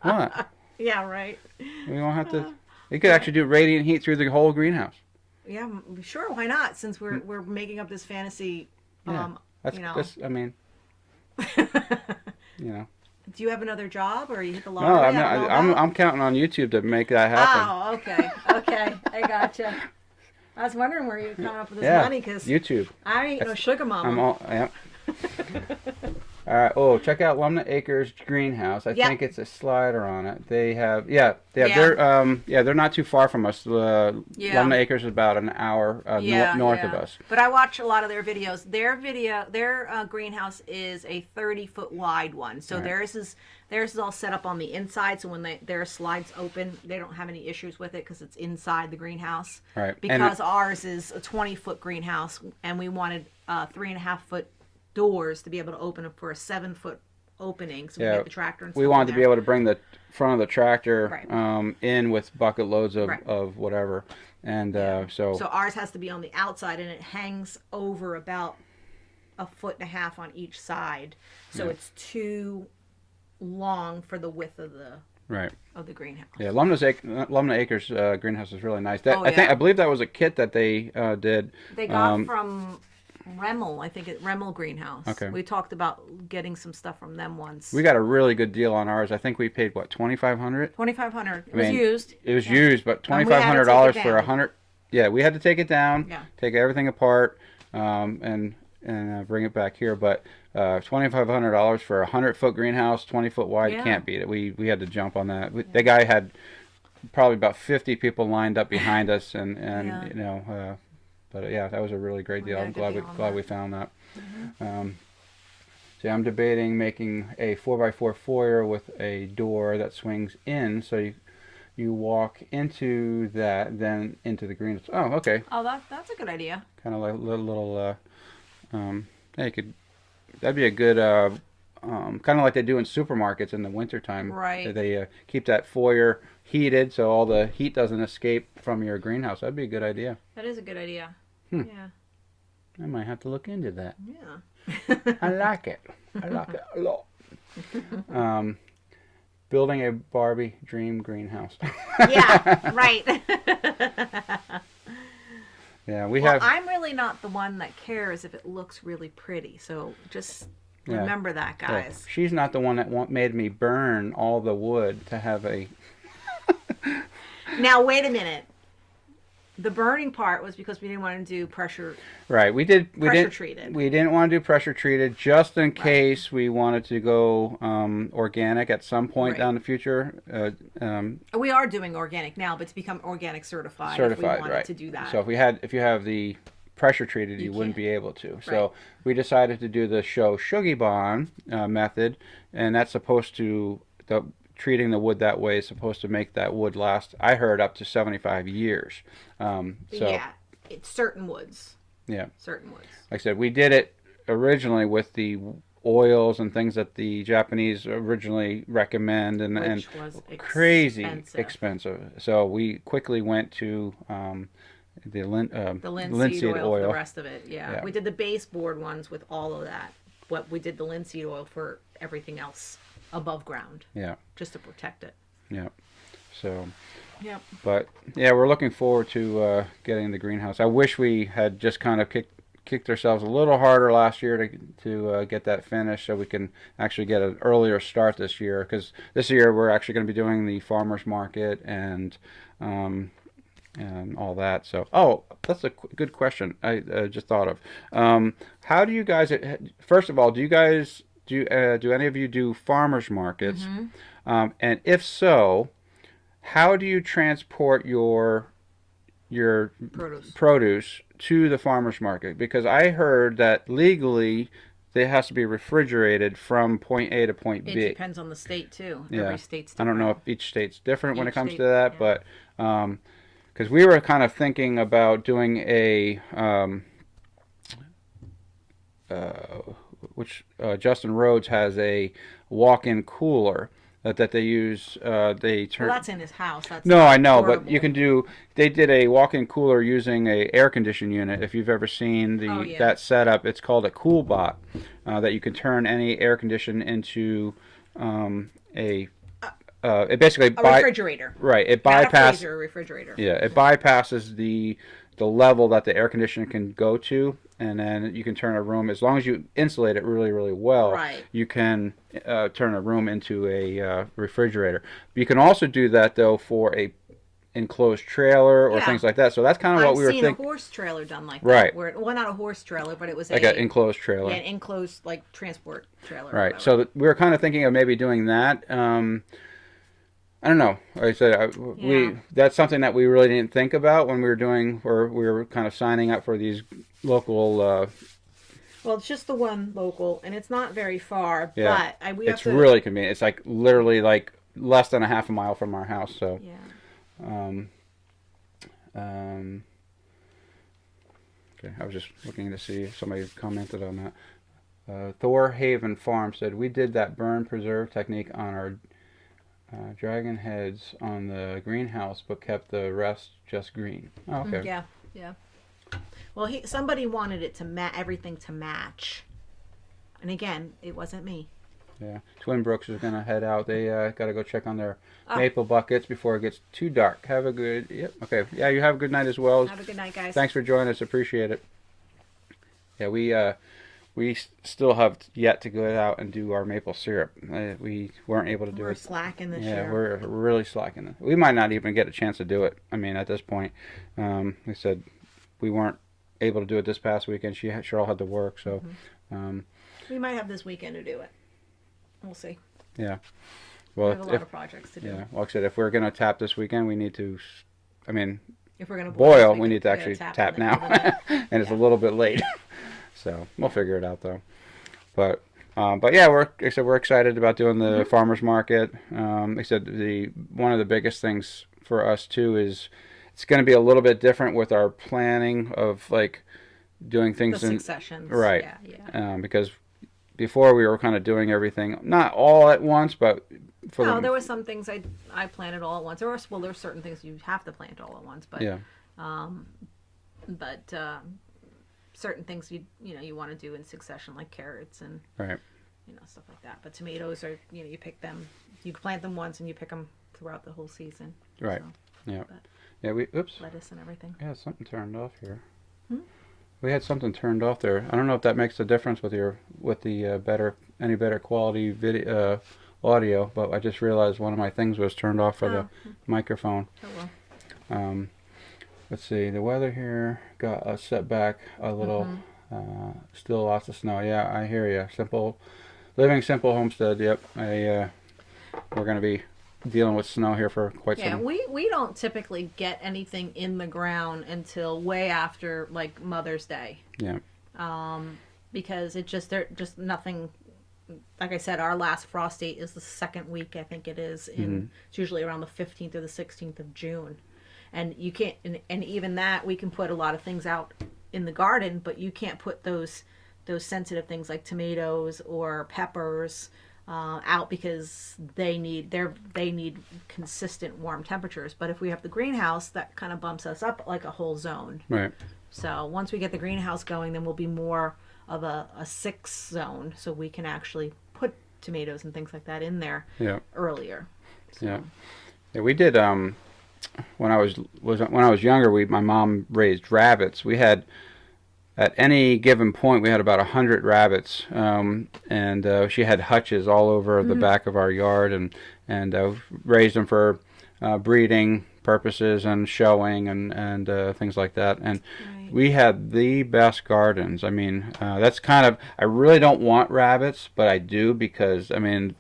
What? Yeah, right. We won't have to. You could actually do radiant heat through the whole greenhouse. Yeah, sure. Why not? Since we're making up this fantasy. Yeah, that's you know. just. I mean, you know. Do you have another job, or you hit the No, lottery? I'm I don't know not. about? I'm counting on YouTube to make that happen. Oh, okay, I gotcha. I was wondering where you were coming up with this Yeah, money because YouTube. I ain't no sugar mama. I'm all. Yeah. All right. Oh, check out Lumna Acres Greenhouse. I Yep. think it's a slider on it. They have. Yeah. Yeah. They're not too far from us. Yeah. Lumna Acres is about an hour north of us. But I watch a lot of their videos. Their greenhouse is a 30-foot wide one. So Right. theirs is all set up on the inside. So when their slides open, they don't have any issues with it because it's inside the greenhouse. Right. Because ours is a 20-foot greenhouse, and we wanted 3.5-foot doors to be able to open up for a 7-foot opening, so we Yeah, get the tractor and stuff we wanted to in be there. able to bring the front of the tractor Right. in with bucket loads of, Right. of whatever, and so So ours has to be on the outside, and it hangs over about 1.5 feet on each side, so Yeah. it's too long for the width right. of the greenhouse. Yeah, Lumna Acres greenhouse is really nice. That, Oh, I yeah. believe that was a kit that they did. They got from Remmel, I think Remmel Greenhouse. Okay. We talked about getting some stuff from them once. We got a really good deal on ours. I think we paid what, 2,500. 2,500. It I was mean, used. It was Yeah. used, but And we had to $2,500 take it for down. 100. Yeah, we had to take it down, Yeah. take everything apart, and bring it back here. But $2,500 for a 100-foot greenhouse, 20-foot wide, Yeah. can't beat it. We had to jump on that. The guy had probably about 50 people lined up behind us, and Yeah. you know, but yeah, that was a really great We deal. got a I'm good glad deal on glad that. we found that. See, I'm debating making a 4x4 foyer with a door that swings in, so you walk into that, then into the greenhouse. Oh, okay. Oh, that's a good idea. Kind of like a little yeah, you could. That'd be a good. Kind of like they do in supermarkets in the wintertime. Right. They keep that foyer heated so all the heat doesn't escape from your greenhouse. That'd be a good idea. That is a good idea. Hmm. Yeah. I might have to look into that. Yeah. I like it. I like it a lot. Building a Barbie dream greenhouse. Yeah, right. Yeah, we Well, have. I'm really not the one that cares if it looks really pretty. So just Yeah. remember that, Yeah, guys. she's not the one that made me burn all the wood to have a. Now, wait a minute. The burning part was because we didn't want to do pressure. Right, we didn't. treated. We didn't want to do pressure treated just in case we wanted to go organic at some point Right. down the future. We are doing organic now, but to become organic certified, if we Certified, wanted right? to do that. So if you have the pressure treated, you wouldn't can't. be able to. Right. So we decided to do the show Shugibon method, and that's supposed to treating the wood that way is supposed to make that wood last. I heard up to 75 years. So yeah, it's certain woods. yeah. Certain woods. Like I said, we did it originally with the oils and things that the Japanese originally recommend, and Which was crazy expensive. expensive. So we quickly went to the linseed oil for the rest of it. Yeah. Yeah. We did the baseboard ones with all of that. But we did the linseed oil for everything else above ground, Yeah, just to protect it. yeah. So, Yep. but yeah, we're looking forward to getting the greenhouse. I wish we had just kind of kicked ourselves a little harder last year to get that finished, so we can actually get an earlier start this year. Because this year we're actually going to be doing the farmers market and all that. So, oh, that's a good question I just thought of. How do you guys? First of all, do you guys do any of you do farmers markets? And if so, how do you transport your produce to the farmers market? Because I heard that legally it has to be refrigerated from point A to point B. It depends on the state too. Yeah. Every state's I different. don't know if each state's different when it Each comes state, to that, yeah. but because we were kind of thinking about doing a which Justin Rhodes has a walk-in cooler that they use. They turn. Well, that's in his house. That's No, I know, portable. but you can do. They did a walk-in cooler using a air condition unit. If you've ever seen Oh, yeah. that setup, it's called a CoolBot. That you can turn any air condition into it basically a refrigerator. Right, it Not a bypasses. freezer, a refrigerator. Yeah, it bypasses the level that the air conditioner can go to, and then you can turn a room, as long as you insulate it really, really well, Right. you can turn a room into a refrigerator. You can also do that, though, for a enclosed trailer or Yeah. things like that. So that's kind of what I've we were seen a thinking. horse trailer done like Right. that. Well, not a horse trailer, but it was Like an enclosed trailer. Yeah, an enclosed like transport trailer. or Right. whatever. So we were kind of thinking of maybe doing that. I don't know. Like I said, Yeah. that's something that we really didn't think about when we were doing, or we were kind of signing up for these local. Well, it's just the one local, and it's not very far. Yeah. But we have It's to. really convenient. It's like literally like less than a half a mile from our house. So. Yeah. Okay, I was just looking to see if somebody commented on that. Thor Haven Farm said, we did that burn preserve technique on our dragon heads on the greenhouse, but kept the rest just green. Oh, okay. Yeah, yeah. Well, somebody wanted it to everything to match, and again, it wasn't me. Yeah. Twin Brooks is going to head out. They got to go check on their Oh. maple buckets before it gets too dark. Have a good, yep, okay. Yeah, you have a good night as well. Have a good night, guys. Thanks for joining us. Appreciate it. Yeah, we still have yet to go out and do our maple syrup. We weren't able to do We're it. slacking this Yeah, year. we're really slacking. We might not even get a chance to do it. I mean, at this point, we said we weren't able to do it this past weekend. Cheryl had to work, so. We might have this weekend to do it. We'll see. Yeah. We Well, have a lot of projects to do. yeah, like I said, if we're gonna tap this weekend, we need to. I mean, If we're gonna boil, this we need to weekend, actually gotta tap in the middle of now, the night. and it's a Yeah. little bit late. So we'll figure it out though. But yeah, like I said, we're excited about doing the farmers market. Like I said, one of the biggest things for us too is it's going to be a little bit different with our planning of like doing things The in successions. right. Yeah. Because before we were kind of doing everything not all at once, but for No, there were some things I planted all at once. There's certain things you have to plant all at once, but yeah, certain things you want to do in succession, like carrots and right. stuff like that. But tomatoes are you pick them, you plant them once and you pick them throughout the whole season. Right. So, Yeah. but Yeah. Oops. lettuce and everything. Yeah, something turned off here. Hmm? We had something turned off there. I don't know if that makes a difference with the any better quality video audio, but I just realized one of my things was turned off for the microphone. Oh well. Let's see. The weather here got us set back a little. Still lots of snow. Yeah, I hear you. Living simple homestead. Yep. We're going to be dealing with snow here for quite Yeah, some. we don't typically get anything in the ground until way after like Mother's Day. Yeah. Because they're just nothing. Like I said, our last frost date is the second week. I think it is it's usually around the 15th or the 16th of June, and you can't. And even that, we can put a lot of things out in the garden, but you can't put those sensitive things like tomatoes or peppers out because they need consistent warm temperatures. But if we have the greenhouse, that kind of bumps us up like a whole zone. Right. So once we get the greenhouse going, then we'll be more of a 6 zone, so we can actually put tomatoes and things like that in there earlier. So. Yeah. Yeah. We did. When I was younger, my mom raised rabbits. We had at any given point we had about 100 rabbits, and she had hutches all over the back of our yard, and raised them for breeding purposes and showing and things like that. And we had the best gardens. I mean, that's kind of, I really don't want rabbits, but I do because I mean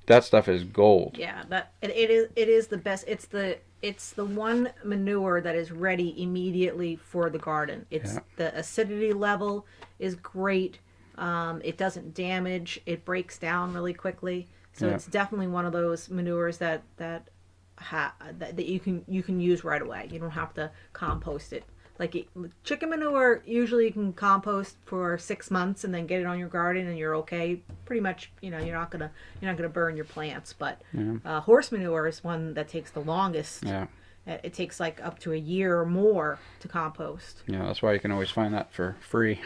that stuff is gold. Yeah, it is the best. It's the one manure that is ready immediately for the garden. The acidity level is great. It doesn't damage. It breaks down really quickly. So it's definitely one of those manures that you can use right away. You don't have to compost it. Like chicken manure, usually you can compost for 6 months and then get it on your garden and you're okay. Pretty much, you're not gonna burn your plants. But horse manure is one that takes the longest. Yeah. It takes like up to a year or more to compost. Yeah, that's why you can always find that for free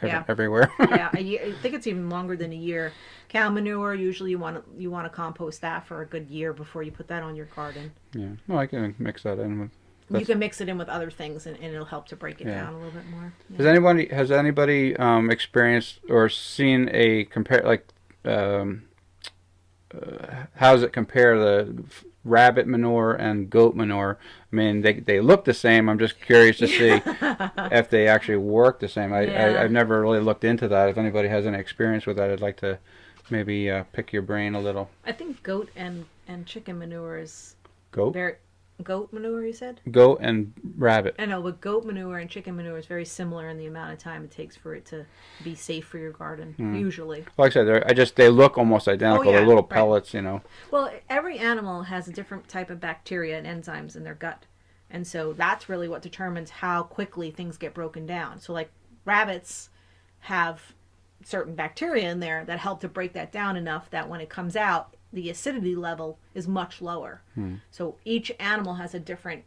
everywhere. Yeah, I think it's even longer than a year. Cow manure, usually you want to compost that for a good year before you put that on your garden. Yeah, well, I can mix that in with. You can mix it in with other things, and it'll help to break it down a little bit more. Yeah. Has anybody experienced or seen a how does it compare the rabbit manure and goat manure? I mean, they look the same. I'm just curious to see if they actually work the same. I've never really looked into that. If anybody has any experience with that, I'd like to maybe pick your brain a little. I think goat and chicken manure is goat manure, you said? Goat and rabbit. I know, but goat manure and chicken manure is very similar in the amount of time it takes for it to be safe for your garden, usually. Like I said, they look almost identical. They're little pellets, Well, every animal has a different type of bacteria and enzymes in their gut. And so that's really what determines how quickly things get broken down. So like rabbits have certain bacteria in there that help to break that down enough that when it comes out, the acidity level is much lower. So each animal has a different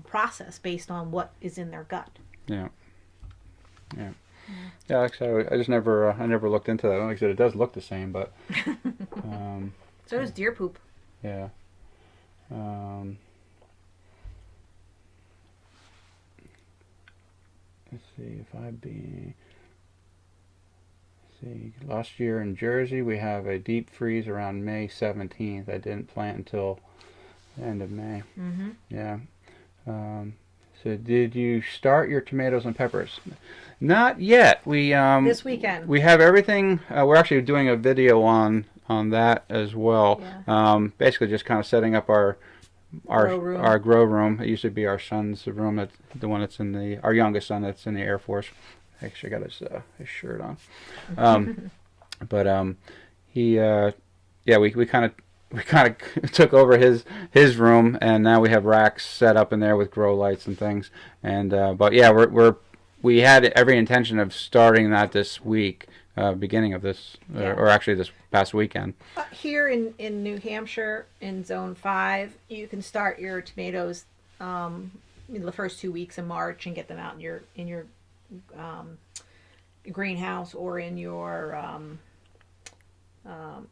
process based on what is in their gut. Yeah. Yeah. Yeah, like I said, I just never, I never looked into that. Like I said, it does look the same, but So does deer poop. yeah. Let's see if I be. See, last year in Jersey we have a deep freeze around May 17th. I didn't plant until the end of May. Yeah. So did you start your tomatoes and peppers? Not yet. We This weekend. we have everything. We're actually doing a video on that as well. Yeah. Basically, just kind of setting up our Grow room. grow room. It used to be our son's room. That's the one that's in the our youngest son that's in the Air Force. Actually, got his shirt on. But he yeah, we kind of took over his room, and now we have racks set up in there with grow lights and things. And but yeah, we had every intention of starting that this week, beginning of this, or actually this past weekend. Here in New Hampshire, in Zone 5, you can start your tomatoes in the first 2 weeks of March and get them out in your greenhouse or in your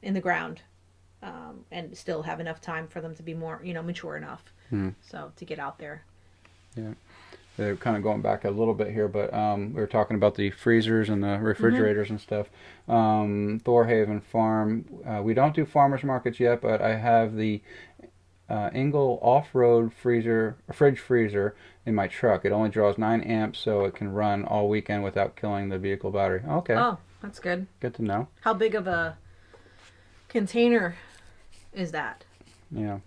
in the ground, and still have enough time for them to be more mature enough, so to get out there. Yeah. They're kind of going back a little bit here, but we were talking about the freezers and the refrigerators and stuff. Thorhaven Farm, we don't do farmers markets yet, but I have the Engel off-road fridge freezer in my truck. It only draws 9 amps, so it can run all weekend without killing the vehicle battery. Okay. Oh, that's good. Good to know. How big of a container is that? Yeah.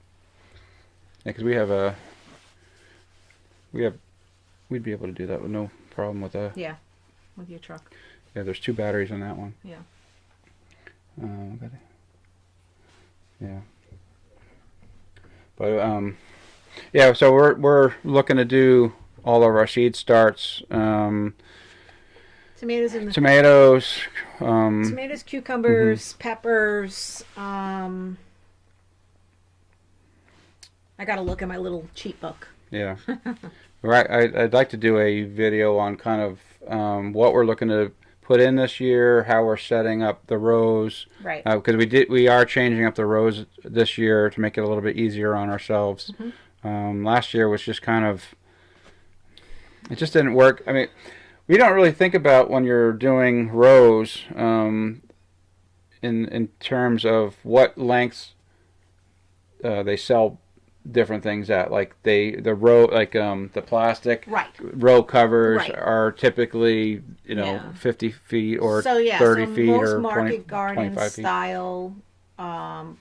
Yeah, because we'd be able to do that with no problem with that. Yeah, with your truck. Yeah, there's 2 batteries in that one. Yeah. Yeah. But yeah, so we're looking to do all of our seed starts. Tomatoes in the Tomatoes. tomatoes, cucumbers, peppers. I got to look at my little cheat book. Yeah. Right. I'd like to do a video on kind of what we're looking to put in this year, how we're setting up the rows. Right. Because we are changing up the rows this year to make it a little bit easier on ourselves. Last year was just kind of, it just didn't work. I mean, we don't really think about when you're doing rows in terms of what lengths they sell different things at. Like the plastic row covers are typically 50 feet or 30 feet most or market 20, garden 25 feet. style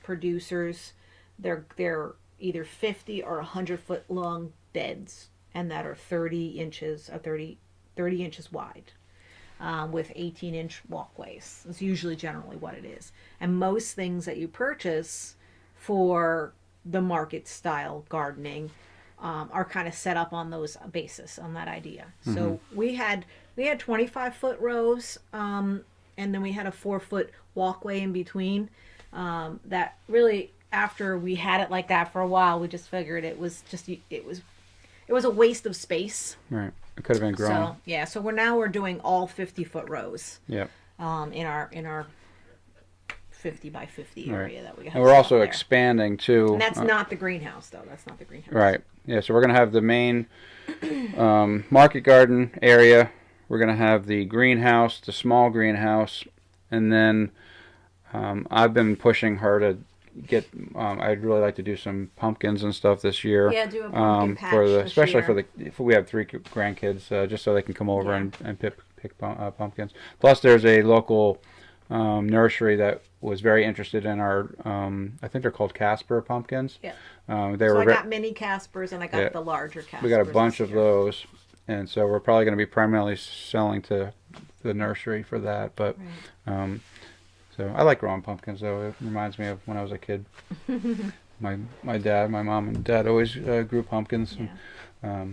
producers, they're either 50 or 100-foot long beds, and that are 30 inches or 30 inches wide, with 18-inch walkways. That's usually generally what it is. And most things that you purchase for the market style gardening are kind of set up on those basis, on that idea. So we had 25-foot rows, and then we had a 4-foot walkway in between. That really, after we had it like that for a while, we just figured it was a waste of space. Right. It could have been grown. So yeah, so we're doing all 50-foot rows. Yeah. In our 50 by 50 area that we have. And we're also expanding too. And that's not the greenhouse, though. That's not the greenhouse. Right. Yeah. So we're gonna have the main market garden area. We're gonna have the greenhouse, the small greenhouse, and then I've been pushing her to get. I'd really like to do some pumpkins and stuff this year. Yeah, do a pumpkin patch especially this year. if we have 3 grandkids, just so they can come over and pick pumpkins. Plus, there's a local nursery that was very interested in our. I think they're called Casper pumpkins. Yeah. I got mini Caspers and I got the larger Caspers. We got a bunch of those, and so we're probably going to be primarily selling to the nursery for that. But so I like growing pumpkins, though. It reminds me of when I was a kid. my mom and dad always grew pumpkins. Yeah.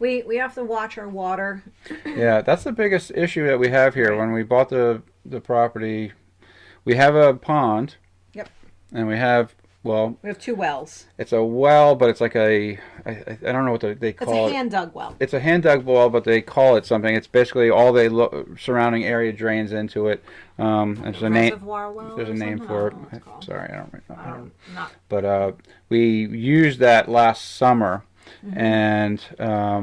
We have to watch our water. Yeah, that's the biggest issue that we have here. Right. When we bought the property, we have a pond. Yep. And we have, well, We have 2 wells. it's a well, but it's like I don't know what they It's call a it. hand dug well. It's a hand dug well, but they call it something. It's basically all the surrounding area drains into it. And there's a name. Reservoir well. There's a or name something? for I it. don't know what it's called. Sorry, I don't. Not. But we used that last summer, and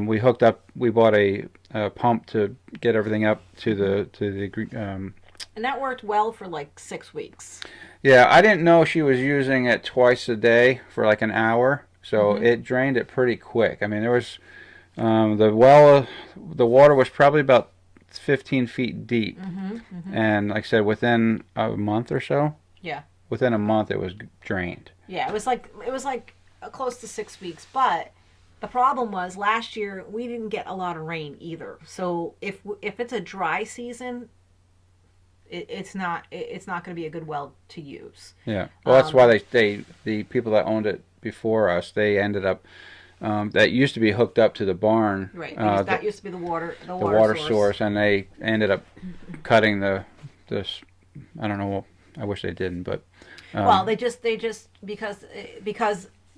we hooked up. We bought a pump to get everything up to the. And that worked well for like 6 weeks. Yeah, I didn't know she was using it twice a day for like an hour, so it drained it pretty quick. I mean, there was the water was probably about 15 feet deep, and like I said, within a month or so. Yeah. Within a month, it was drained. Yeah, it was like close to 6 weeks, but the problem was last year we didn't get a lot of rain either. So if it's a dry season, it's not going to be a good well to use. Yeah, well, that's why the people that owned it before us, they ended up that used to be hooked up to the barn. Right, because that used to be the water source, and they ended up cutting this. I don't know. I wish they didn't, but well, they just because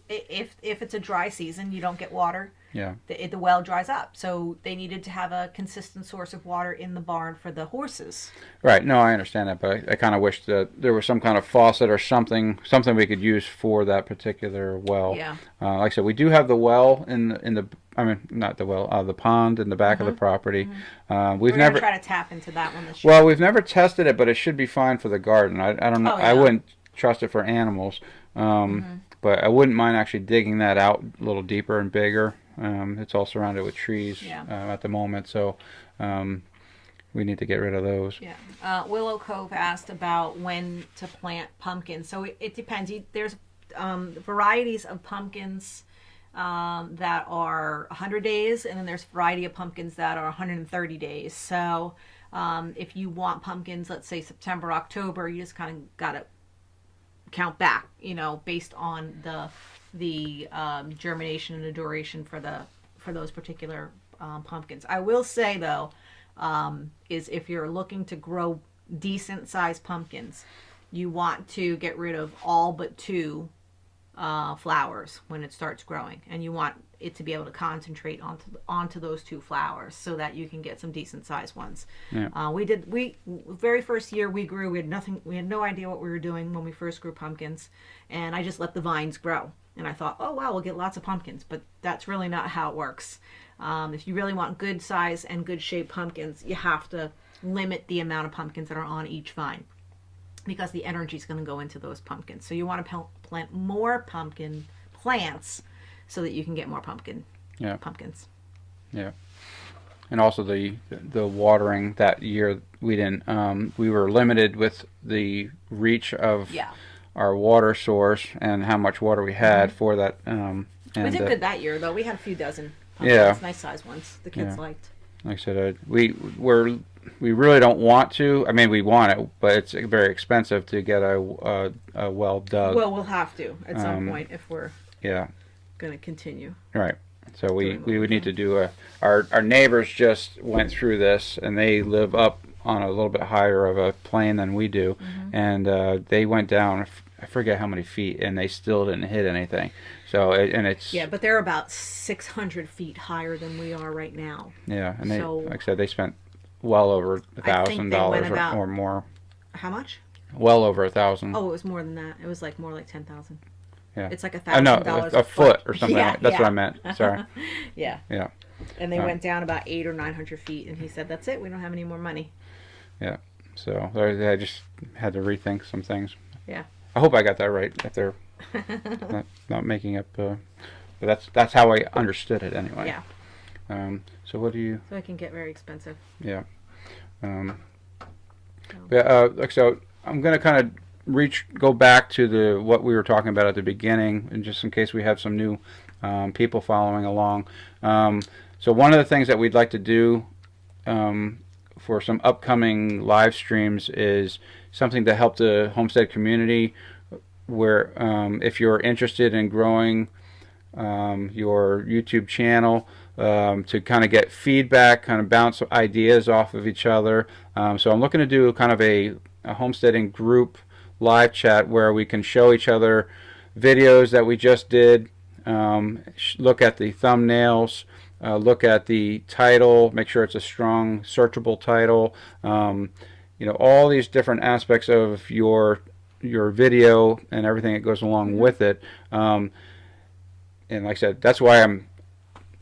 if it's a dry season, you don't get water. Yeah. The well dries up, so they needed to have a consistent source of water in the barn for the horses. Right. No, I understand that, but I kind of wish that there was some kind of faucet or something we could use for that particular well. Yeah. Like I said, we do have the well in the. I mean, not the well, the pond in the back of the property. We're We've gonna never try to tap into that one this year. Well, we've never tested it, but it should be fine for the garden. I don't know. Oh, I yeah. wouldn't trust it for animals, but I wouldn't mind actually digging that out a little deeper and bigger. It's all surrounded with trees at the moment, so we need to get rid of those. Yeah. Willow Cove asked about when to plant pumpkins. So it depends. There's varieties of pumpkins that are 100 days, and then there's a variety of pumpkins that are 130 days. So if you want pumpkins, let's say September, October, you just kind of got to count back, based on the germination and the duration for those particular pumpkins. I will say though, is if you're looking to grow decent sized pumpkins, you want to get rid of all but 2 flowers when it starts growing, and you want it to be able to concentrate onto those 2 flowers so that you can get some decent sized ones. Yeah. We very first year we grew, we had no idea what we were doing when we first grew pumpkins, and I just let the vines grow, and I thought, oh wow, we'll get lots of pumpkins, but that's really not how it works. If you really want good size and good shaped pumpkins, you have to limit the amount of pumpkins that are on each vine, because the energy is going to go into those pumpkins. So you want to plant more pumpkin plants so that you can get more pumpkins. Yeah. And also the watering that year, we didn't. We were limited with the reach of our water source and how much water we had for that. And we did good that year though. We had a few dozen pumpkins, nice sized ones. The kids liked. Like I said, we really don't want to. I mean, we want it, but it's very expensive to get a well dug. Well, we'll have to at some point if we're going to continue. Right. So we would need to do our neighbors just went through this, and they live up on a little bit higher of a plane than we do, and they went down, I forget how many feet, and they still didn't hit anything. So it's but they're about 600 feet higher than we are right now. Yeah, and they, like I said, they spent well over $1,000 or more. How much? Well over 1,000. Oh, it was more than that. It was more like 10,000. Yeah, it's like $1,000 a foot or something. That's what I meant. Sorry. Yeah. And they went down about 800 or 900 feet, and he said, "That's it. We don't have any more money." Yeah. So I just had to rethink some things. Yeah. I hope I got that right. If they're not making up, but that's how I understood it anyway. Yeah. So what do you? So it can get very expensive. Yeah. So I'm gonna kind of go back to what we were talking about at the beginning, and just in case we have some new people following along. So one of the things that we'd like to do for some upcoming live streams is something to help the homestead community, where if you're interested in growing your YouTube channel, to kind of get feedback, kind of bounce ideas off of each other. So I'm looking to do kind of a homesteading group live chat where we can show each other videos that we just did, look at the thumbnails, look at the title, make sure it's a strong searchable title, all these different aspects of your video and everything that goes along with it. And like I said, that's why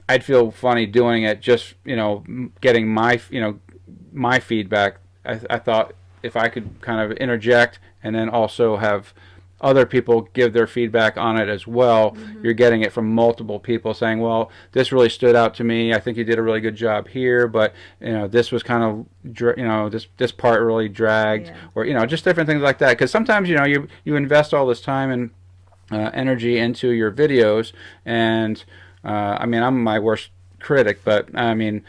I'd feel funny doing it, just getting my feedback. I thought if I could kind of interject and then also have other people give their feedback on it as well, you're getting it from multiple people saying, well, this really stood out to me, I think you did a really good job here, but this was kind of this part really dragged, or just different things like that. Because sometimes you invest all this time and energy into your videos, and I mean, I'm my worst critic, but I mean,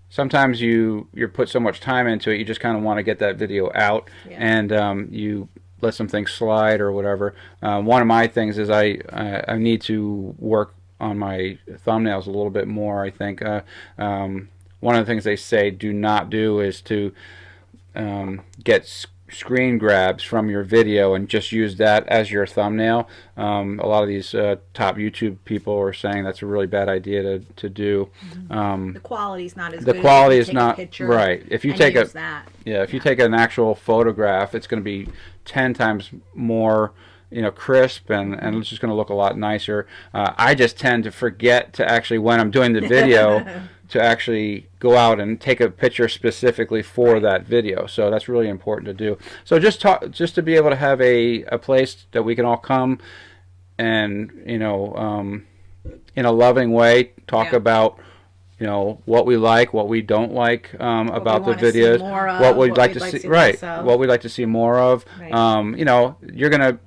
sometimes you put so much time into it, you just kind of want to get that video out, and you let some things slide or whatever. One of my things is I need to work on my thumbnails a little bit more, I think. One of the things they say do not do is to get screen grabs from your video and just use that as your thumbnail. A lot of these top YouTube people are saying that's a really bad idea to do. The quality's not as the good. The quality if is you take not a picture right. If you and take use a that. if you take an actual photograph, it's going to be 10 times more crisp, and it's just going to look a lot nicer. I just tend to forget to actually, when I'm doing the video, to actually go out and take a picture specifically for that video. So that's really important to do. So just to be able to have a place that we can all come and in a loving way talk about what we like, what we don't like about the videos, what we'd like to see, what we'd like to see more of. You're gonna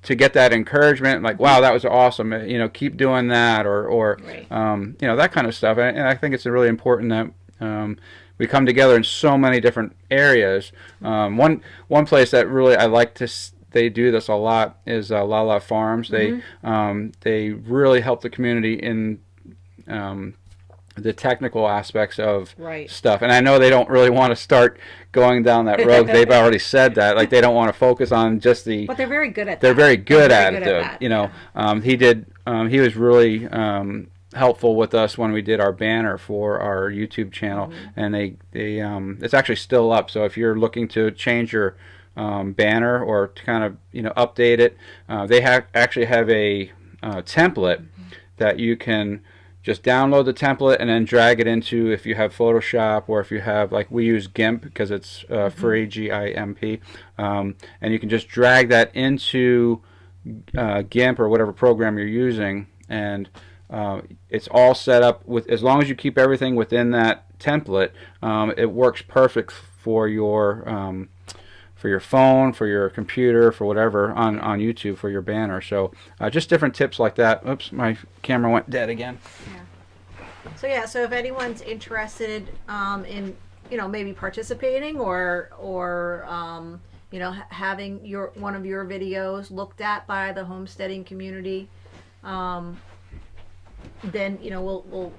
to get that encouragement, like, wow, that was awesome, keep doing that, or that kind of stuff. And I think it's really important that we come together in so many different areas. One place that really I like to they do this a lot is La La Farms. They really help the community in the technical aspects of stuff, and I know they don't really want to start going down that road. They've already said that, like, they don't want to focus on just the. But they're very good at. They're very good at it. He was really helpful with us when we did our banner for our YouTube channel, and they it's actually still up. So if you're looking to change your banner or to kind of update it, they actually have a template that you can just download the template and then drag it into, if you have Photoshop, or if you have, like, we use GIMP because it's free, GIMP, and you can just drag that into GIMP or whatever program you're using, and it's all set up with, as long as you keep everything within that template, it works perfect for your phone, for your computer, for whatever, on YouTube for your banner. So just different tips like that. Oops, my camera went dead again. So if anyone's interested in maybe participating or having one of your videos looked at by the homesteading community, then we'll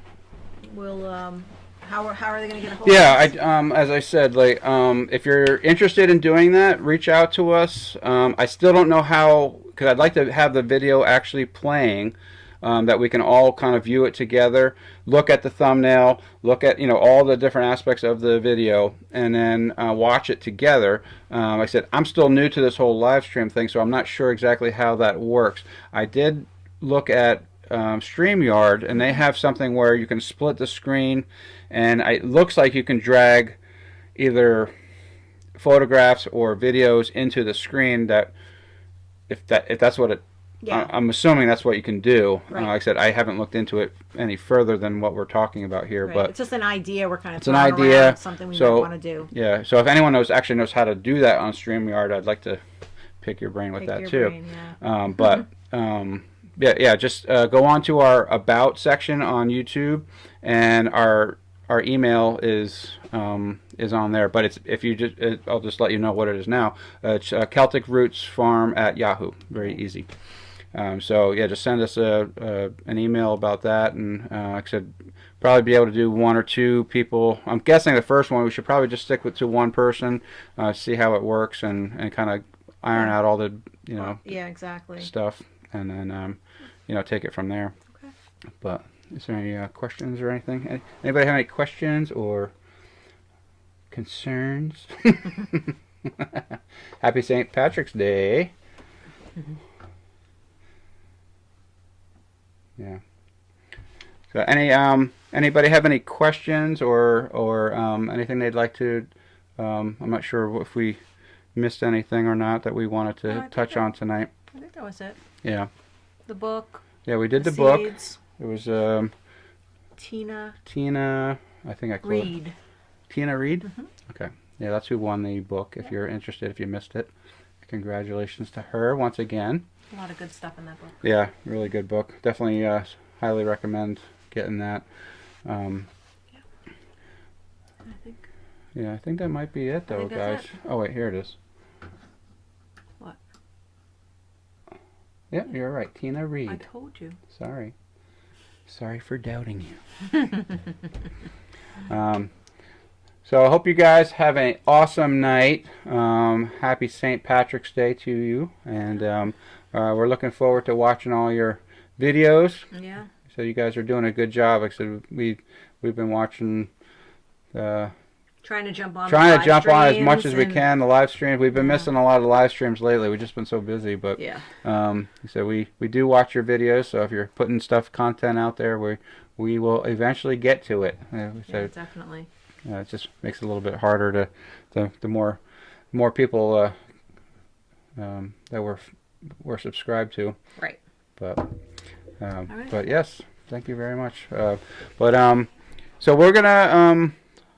how are they going to get a hold of us? As I said, like, if you're interested in doing that, reach out to us. I still don't know how, because I'd like to have the video actually playing, that we can all kind of view it together, look at the thumbnail, look at all the different aspects of the video, and then watch it together. Like I said, I'm still new to this whole live stream thing, so I'm not sure exactly how that works. I did look at StreamYard, and they have something where you can split the screen, and it looks like you can drag either photographs or videos into the screen. If that's what it, I'm assuming that's what you can do. Like I said, I haven't looked into it any further than what we're talking about here, but it's just an idea. We're kind of it's an idea, something we might want to do. Yeah. So if anyone actually knows how to do that on StreamYard, I'd like to pick your brain with that too. Just go on to our About section on YouTube, and our email is on there. But I'll just let you know what it is now. It's Celtic Roots Farm at Yahoo. Very easy. So yeah, just send us an email about that, and like I said, probably be able to do 1 or 2 people. I'm guessing the first one we should probably just stick to 1 person, see how it works, and kind of iron out all the Yeah, exactly. stuff, and then take it from there. Okay. But is there any questions or anything? Anybody have any questions or concerns? Happy St. Patrick's Day. Yeah. So anybody have any questions or anything they'd like to? I'm not sure if we missed anything or not that we wanted to touch on tonight. I think that was it. Yeah. The book. Yeah, we did the book. Seeds. It was Tina. I think I closed. Reed. Tina Reed. Mm-hmm. Okay. Yeah, that's who won the book. If you're interested, if you missed it, congratulations to her once again. A lot of good stuff in that book. Yeah, really good book. Definitely highly recommend getting that. I think. Yeah, I think that might be it, though, guys. Oh wait, here it is. What? Yeah, you're right. Tina Reed. I told you. Sorry for doubting you. So I hope you guys have an awesome night. Happy St. Patrick's Day to you, and we're looking forward to watching all your videos. Yeah. So you guys are doing a good job. Like I said, we've been watching. Trying to jump on as much as we can, the live streams. We've been missing a lot of live streams lately. We've just been so busy, but yeah. So we do watch your videos. So if you're putting content out there, we will eventually get to it. Yeah, definitely. It just makes it a little bit harder the more people that we're subscribed to. Right. But right. But yes, thank you very much. So we're gonna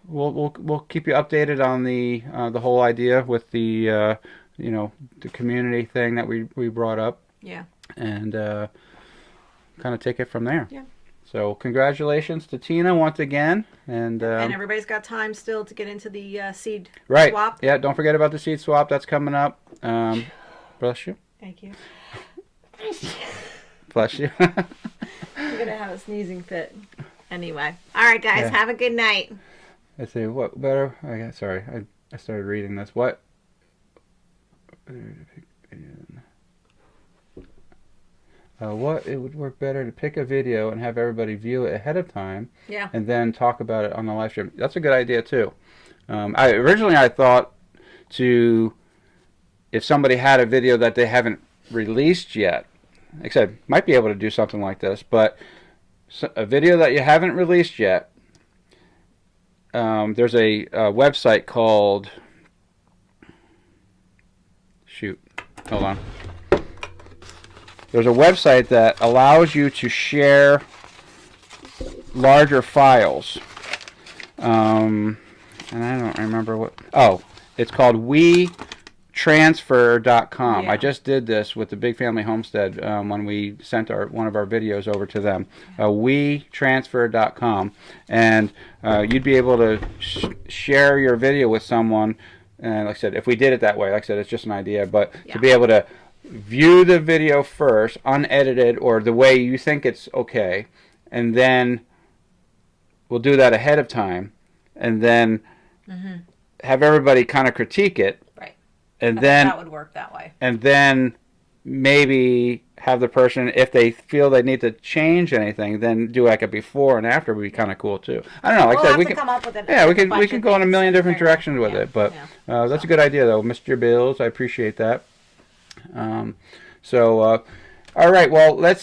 we'll keep you updated on the whole idea with the the community thing that we brought up. Yeah. And kind of take it from there. Yeah. So congratulations to Tina once again, and everybody's got time still to get into the seed right. swap. Yeah, don't forget about the seed swap. That's coming up. Bless you. Thank you. Bless you. I'm gonna have a sneezing fit. Anyway, all right, guys, have a good night. Let's see what better. Sorry, I started reading this. What? What it would work better to pick a video and have everybody view it ahead of time, and then talk about it on the live stream. That's a good idea too. Originally I thought if somebody had a video that they haven't released yet, like I said, might be able to do something like this, but a video that you haven't released yet, there's a website called, hold on. There's a website that allows you to share larger files. And I don't remember what. Oh, it's called WeTransfer.com. Yeah. I just did this with the Big Family Homestead when we sent one of our videos over to them. WeTransfer.com. And you'd be able to share your video with someone. And like I said, if we did it that way, like I said, it's just an idea. But to be able to view the video first, unedited, or the way you think it's okay, and then we'll do that ahead of time, and then have everybody kind of critique it, right? And then that would work that way. And then maybe have the person, if they feel they need to change anything, then do like a before and after would be kind of cool too. I don't know. Like we'll we can come up with we can go in a million different directions with it, but that's a good idea though, Mr. Bills. I appreciate that. All right, well, we're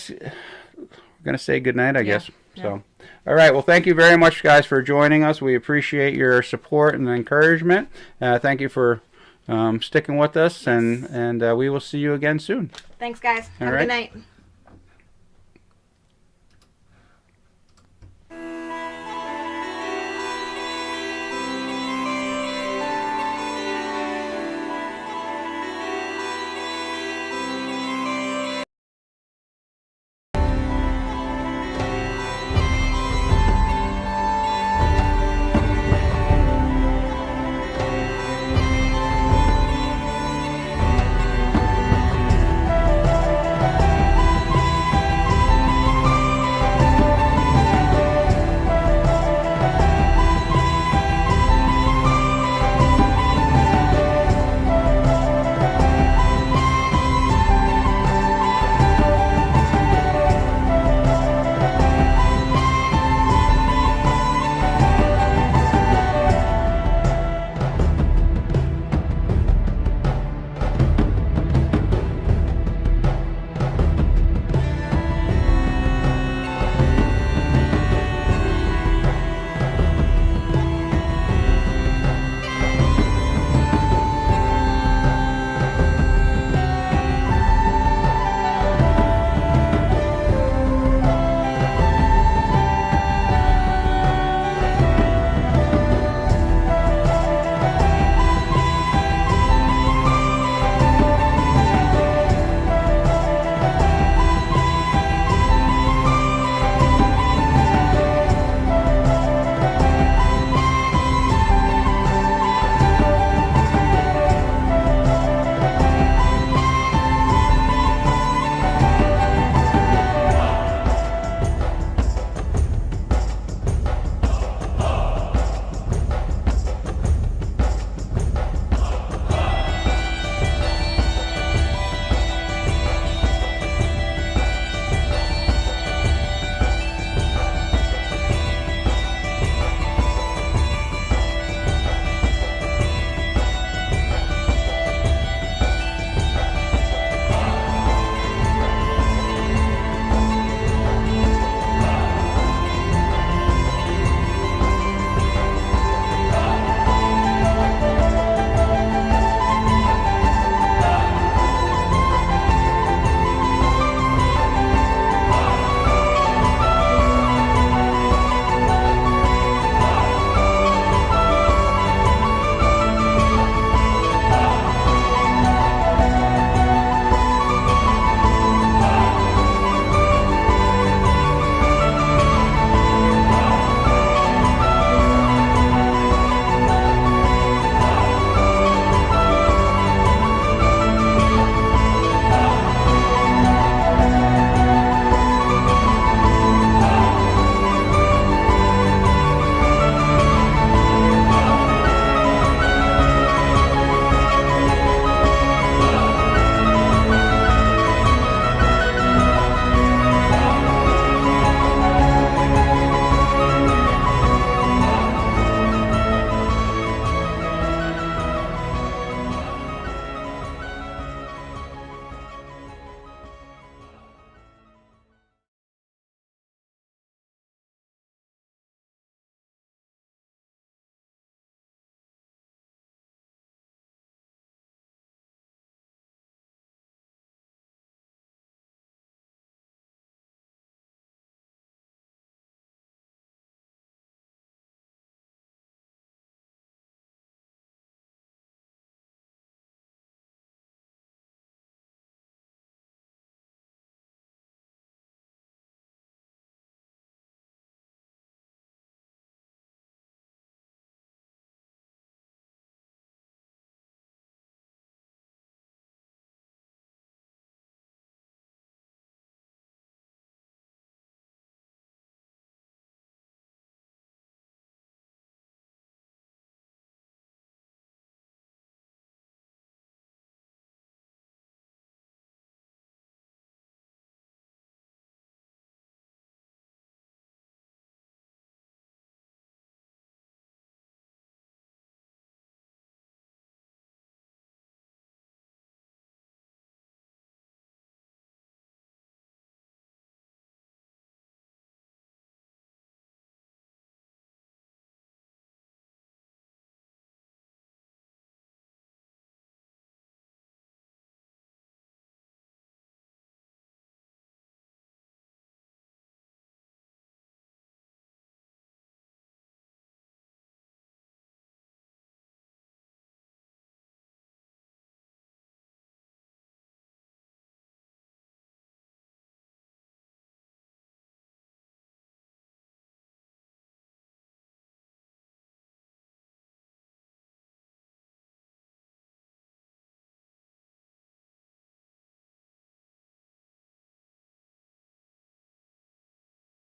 going to say goodnight, I guess. Yeah. So, all right, well, thank you very much, guys, for joining us. We appreciate your support and encouragement. Thank you for sticking with us, and we will see you again soon. Thanks, guys. Have a good night.